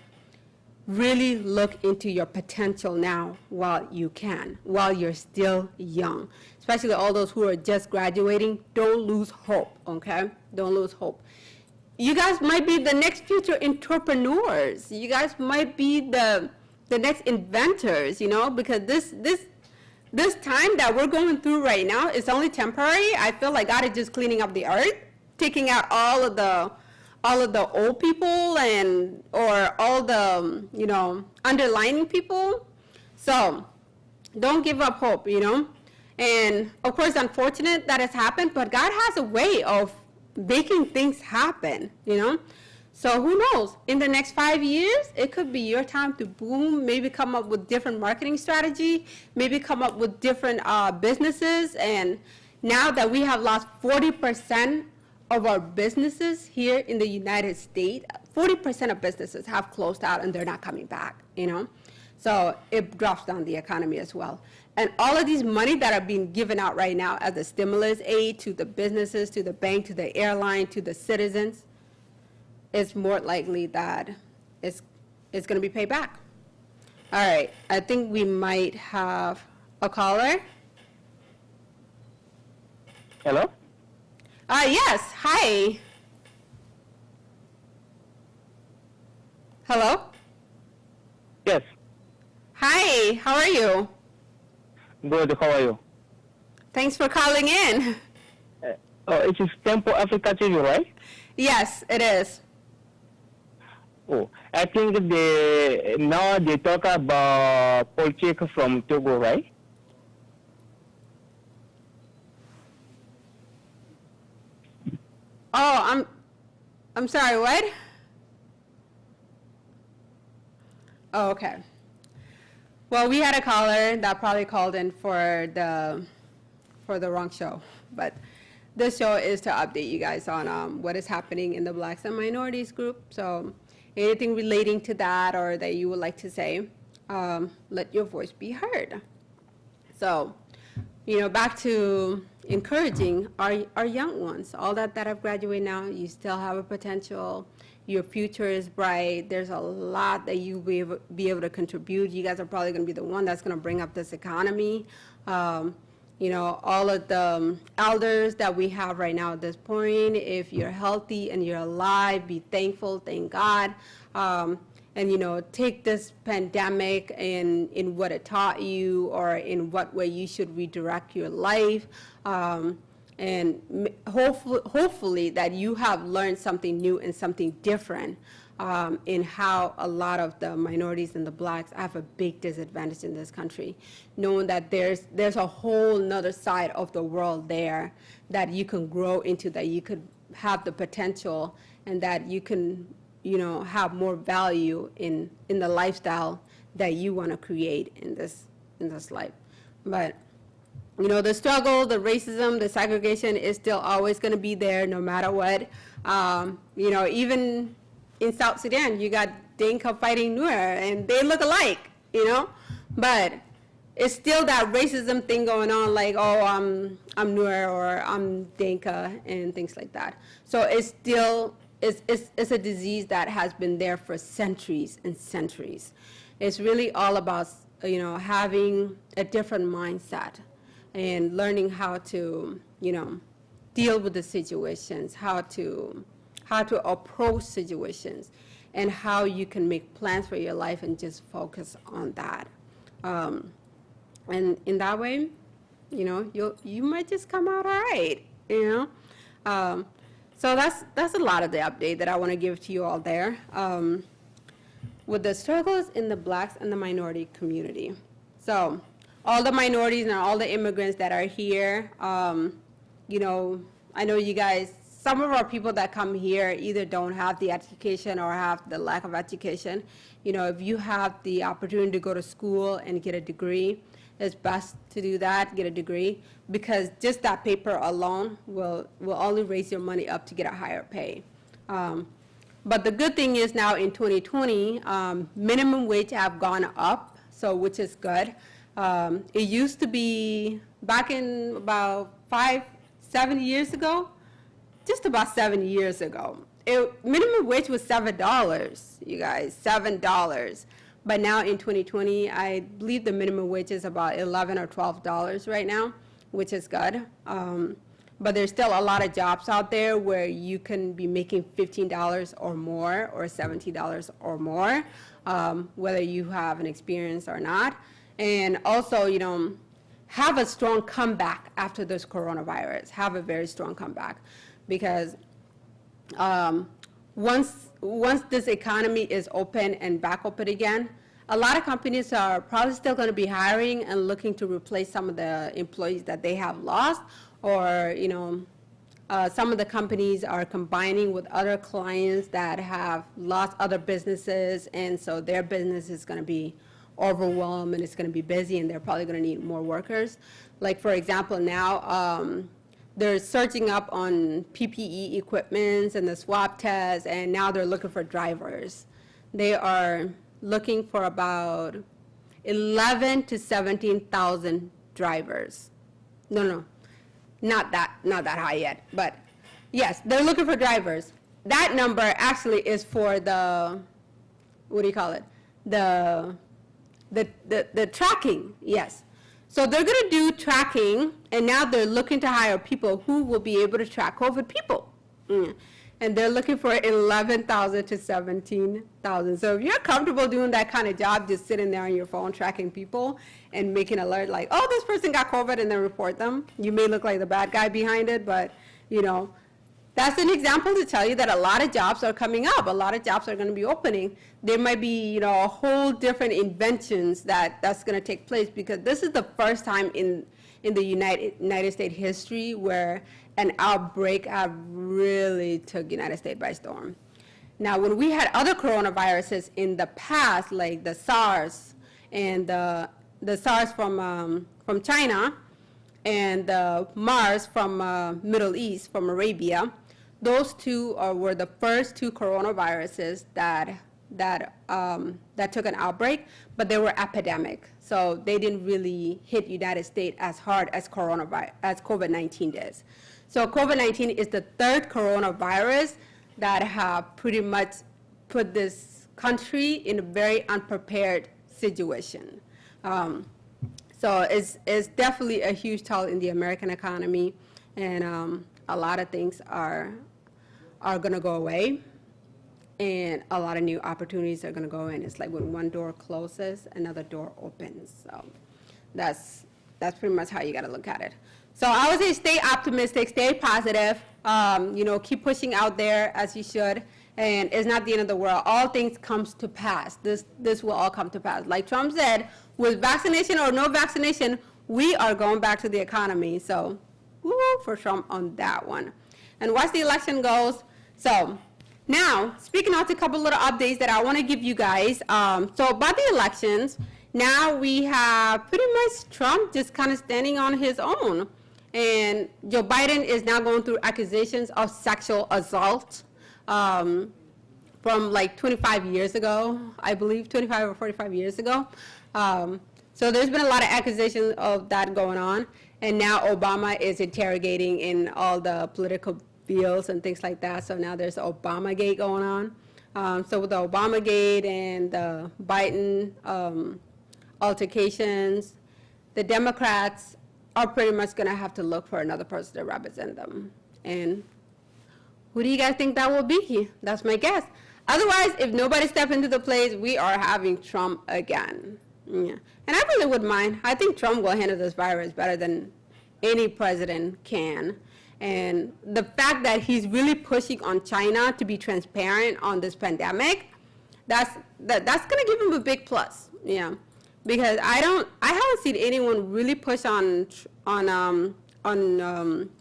really look into your potential now while you can, while you're still young. Especially all those who are just graduating, don't lose hope, okay? Don't lose hope. You guys might be the next future entrepreneurs. You guys might be the next inventors, because this time that we're going through right now is only temporary. I feel like God is just cleaning up the earth, taking out all of the old people or all the underlining people. So don't give up hope, And of course, unfortunate that has happened, but God has a way of making things happen, So who knows? In the next 5 years, it could be your time to boom, maybe come up with different marketing strategy, maybe come up with different businesses. And now that we have lost 40% of our businesses here in the United States, 40% of businesses have closed out and they're not coming back, So it drops down the economy as well. And all of these money that are being given out right now as a stimulus aid to the businesses, to the bank, to the airline, to the citizens, it's more likely that it's going to be paid back. All right, I think we might have a caller. Hello? Yes, hi. Hello? Yes. Hi, how are you? Good, how are you? Thanks for calling in. It is Tempo Africa TV, right? Yes, it is. Oh, I think now they talk about politics from Togo, right? Oh, I'm sorry, what? Oh, okay. Well, we had a caller that probably called in for the wrong show, but this show is to update you guys on what is happening in the Blacks and Minorities group. So anything relating to that or that you would like to say, let your voice be heard. So, back to encouraging our young ones, all that have graduated now, you still have a potential. Your future is bright. There's a lot that you'll be able to contribute. You guys are probably going to be the one that's going to bring up this economy. All of the elders that we have right now at this point, if you're healthy and you're alive, be thankful, thank God. And take this pandemic in what it taught you or in what way you should redirect your life. And hopefully that you have learned something new and something different in how a lot of the minorities and the Blacks have a big disadvantage in this country, knowing that there's a whole nother side of the world there that you can grow into, that you could have the potential, and that you can have more value in the lifestyle that you want to create in this life. But the struggle, the racism, the segregation is still always going to be there no matter what. Even in South Sudan, you got Dinka fighting Nuer, and they look alike, but it's still that racism thing going on, like, oh, I'm Nuer or I'm Dinka and things like that. So it's still, it's a disease that has been there for centuries and centuries. It's really all about, having a different mindset and learning how to, deal with the situations, how to approach situations, and how you can make plans for your life and just focus on that. And in that way, you might just come out all right, So that's a lot of the update that I want to give to you all there. With the struggles in the Blacks and the minority community. So all the minorities and all the immigrants that are here, I know you guys, some of our people that come here either don't have the education or have the lack of education. If you have the opportunity to go to school and get a degree, it's best to do that, get a degree, because just that paper alone will only raise your money up to get a higher pay. But the good thing is now in 2020, minimum wage have gone up, so which is good. It used to be back in about 7 years ago, just about 7 years ago. Minimum wage was $7, you guys, $7. But now in 2020, I believe the minimum wage is about $11 or $12 right now, which is good. But there's still a lot of jobs out there where you can be making $15 or more or $17 or more, whether you have an experience or not. And also, have a strong comeback after this coronavirus. Have a very strong comeback, because once this economy is open and back open again, a lot of companies are probably still going to be hiring and looking to replace some of the employees that they have lost, or some of the companies are combining with other clients that have lost other businesses, and so their business is going to be overwhelmed and it's going to be busy, and they're probably going to need more workers. Like, for example, now they're searching up on PPE equipments and the swab tests, and now they're looking for drivers. They are looking for about 11 to 17,000 drivers. No, not that high yet, but yes, they're looking for drivers. That number actually is for the, what do you call it? The tracking, yes. So they're going to do tracking, and now they're looking to hire people who will be able to track COVID people. And they're looking for 11,000 to 17,000. So if you're comfortable doing that kind of job, just sitting there on your phone tracking people and making an alert like, oh, this person got COVID, and then report them. You may look like the bad guy behind it, but, that's an example to tell you that a lot of jobs are coming up. A lot of jobs are going to be opening. There might be, a whole different inventions that's going to take place, because this is the first time in the United States history where an outbreak have really took United States by storm. Now, when we had other coronaviruses in the past, like the SARS and the SARS from China, and the MERS from Middle East, from Arabia. Those two were the first two coronaviruses that took an outbreak, but they were epidemic. So they didn't really hit United States as hard as COVID-19 did. So COVID-19 is the third coronavirus that have pretty much put this country in a very unprepared situation. So it's definitely a huge toll in the American economy, and a lot of things are going to go away, and a lot of new opportunities are going to go in. It's like when one door closes, another door opens. So that's pretty much how you got to look at it. So I would say stay optimistic, stay positive, keep pushing out there as you should, and it's not the end of the world. All things comes to pass. This will all come to pass. Like Trump said, with vaccination or no vaccination, we are going back to the economy. So woo for Trump on that one. And once the election goes, so now, speaking out a couple little updates that I want to give you guys. So about the elections, now we have pretty much Trump just kind of standing on his own. And Joe Biden is now going through accusations of sexual assault from like 25 years ago, I believe, 25 or 45 years ago. So there's been a lot of accusations of that going on. And now Obama is interrogating in all the political fields and things like that. So now there's Obamagate going on. So with the Obamagate and the Biden altercations, the Democrats are pretty much going to have to look for another person to represent them. And who do you guys think that will be? That's my guess. Otherwise, if nobody steps into the place, we are having Trump again. Yeah. And I really wouldn't mind. I think Trump will handle this virus better than any president can. And the fact that he's really pushing on China to be transparent on this pandemic, that's going to give him a big plus. Yeah. Because I haven't seen anyone really push on the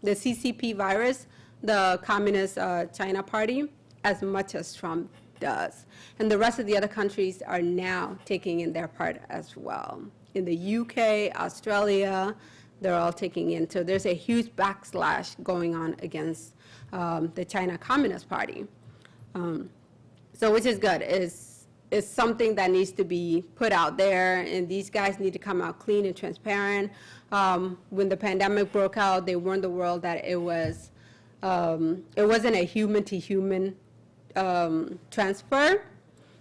CCP virus, the Communist China Party, as much as Trump does. And the rest of the other countries are now taking in their part as well. In the UK, Australia, they're all taking in. So there's a huge backslash going on against the China Communist Party. So which is good. It's something that needs to be put out there, and these guys need to come out clean and transparent. When the pandemic broke out, they warned the world that it wasn't a human-to-human transfer.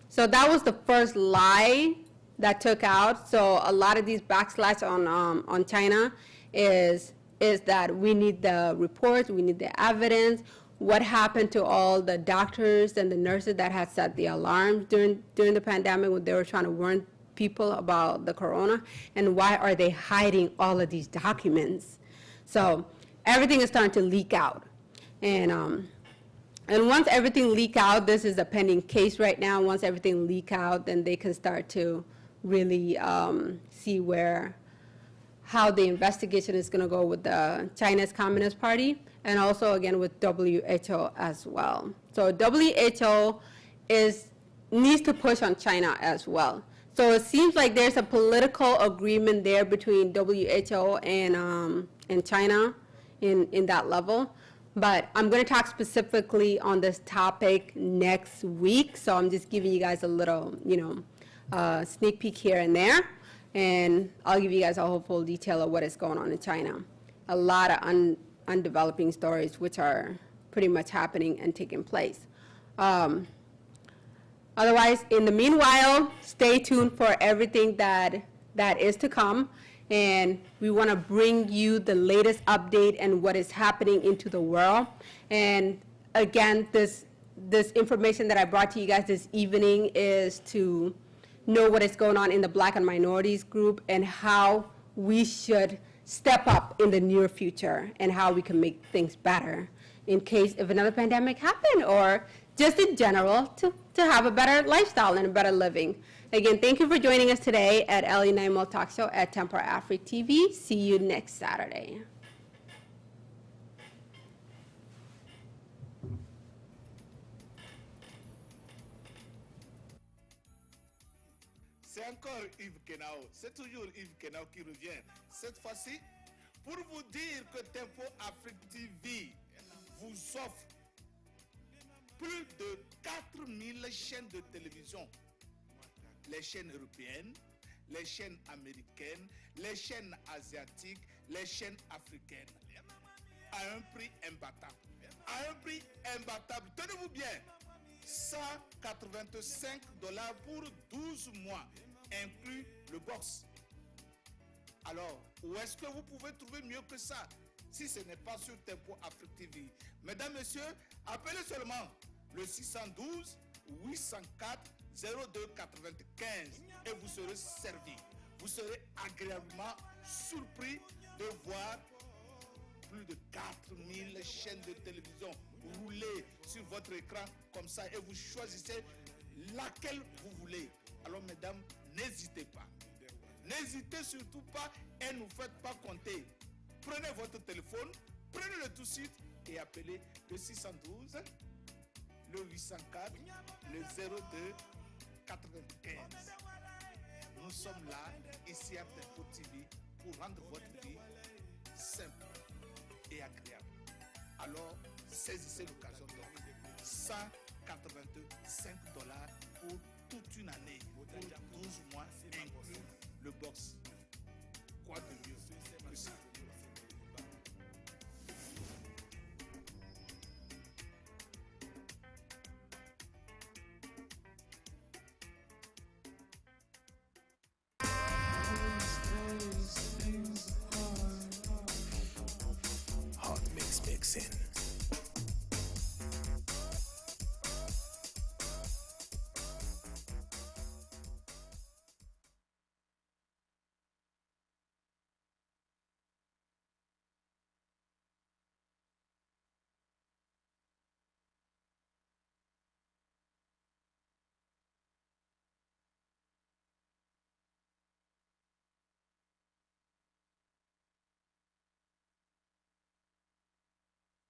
So that was the first lie that took out. So a lot of these backslash on China is that we need the reports, we need the evidence. What happened to all the doctors and the nurses that had set the alarms during the pandemic when they were trying to warn people about the corona, and why are they hiding all of these documents? So everything is starting to leak out, and once everything leak out, this is a pending case right now. Once everything leak out, then they can start to really see how the investigation is going to go with the China's Communist Party, and also again with WHO as well. So WHO needs to push on China as well. So it seems like there's a political agreement there between WHO and China in that level. But I'm going to talk specifically on this topic next week. So I'm just giving you guys a little, sneak peek here and there. And I'll give you guys a whole full detail of what is going on in China. A lot of undeveloping stories which are pretty much happening and taking place. Otherwise, in the meanwhile, stay tuned for everything that is to come. And we want to bring you the latest update and what is happening into the world. And again, this information that I brought to you guys this evening is to know what is going on in the Black and minorities group and how we should step up in the near future and how we can make things better in case if another pandemic happened, or just in general to have a better lifestyle and a better living. Again, thank you for joining us today at Ellie Naimel Talk Show at Tempora Africa TV. See you next Saturday. c'est encore Yves Kenao. C'est toujours Yves Kenao qui revient. Cette fois-ci, pour vous dire que Tempo Afrique TV vous offre plus de 4000 chaînes de télévision. Les chaînes européennes, les chaînes américaines, les chaînes asiatiques, les chaînes africaines. À un prix imbattable. À un prix imbattable. Tenez-vous bien. 185 $ pour 12 mois, inclus le box. Alors, où est-ce que vous pouvez trouver mieux que ça si ce n'est pas sur Tempo Afrique TV? Mesdames, Messieurs, appelez seulement le 612 804 0295 et vous serez servi. Vous serez agréablement surpris de voir plus de 4000 chaînes de télévision rouler sur votre écran comme ça et vous choisissez laquelle vous voulez. Alors mesdames, n'hésitez pas. N'hésitez surtout pas et ne faites pas compter. Prenez votre téléphone, prenez-le tout de suite et appelez le 612, le 804, le 02 95. Nous sommes là, ici à Tempo TV, pour rendre votre vie simple et agréable. Alors, saisissez l'occasion donc. 185 $ pour toute une année, pour 12 mois, inclus le box. Quoi de mieux que ça? Hot mix mixing.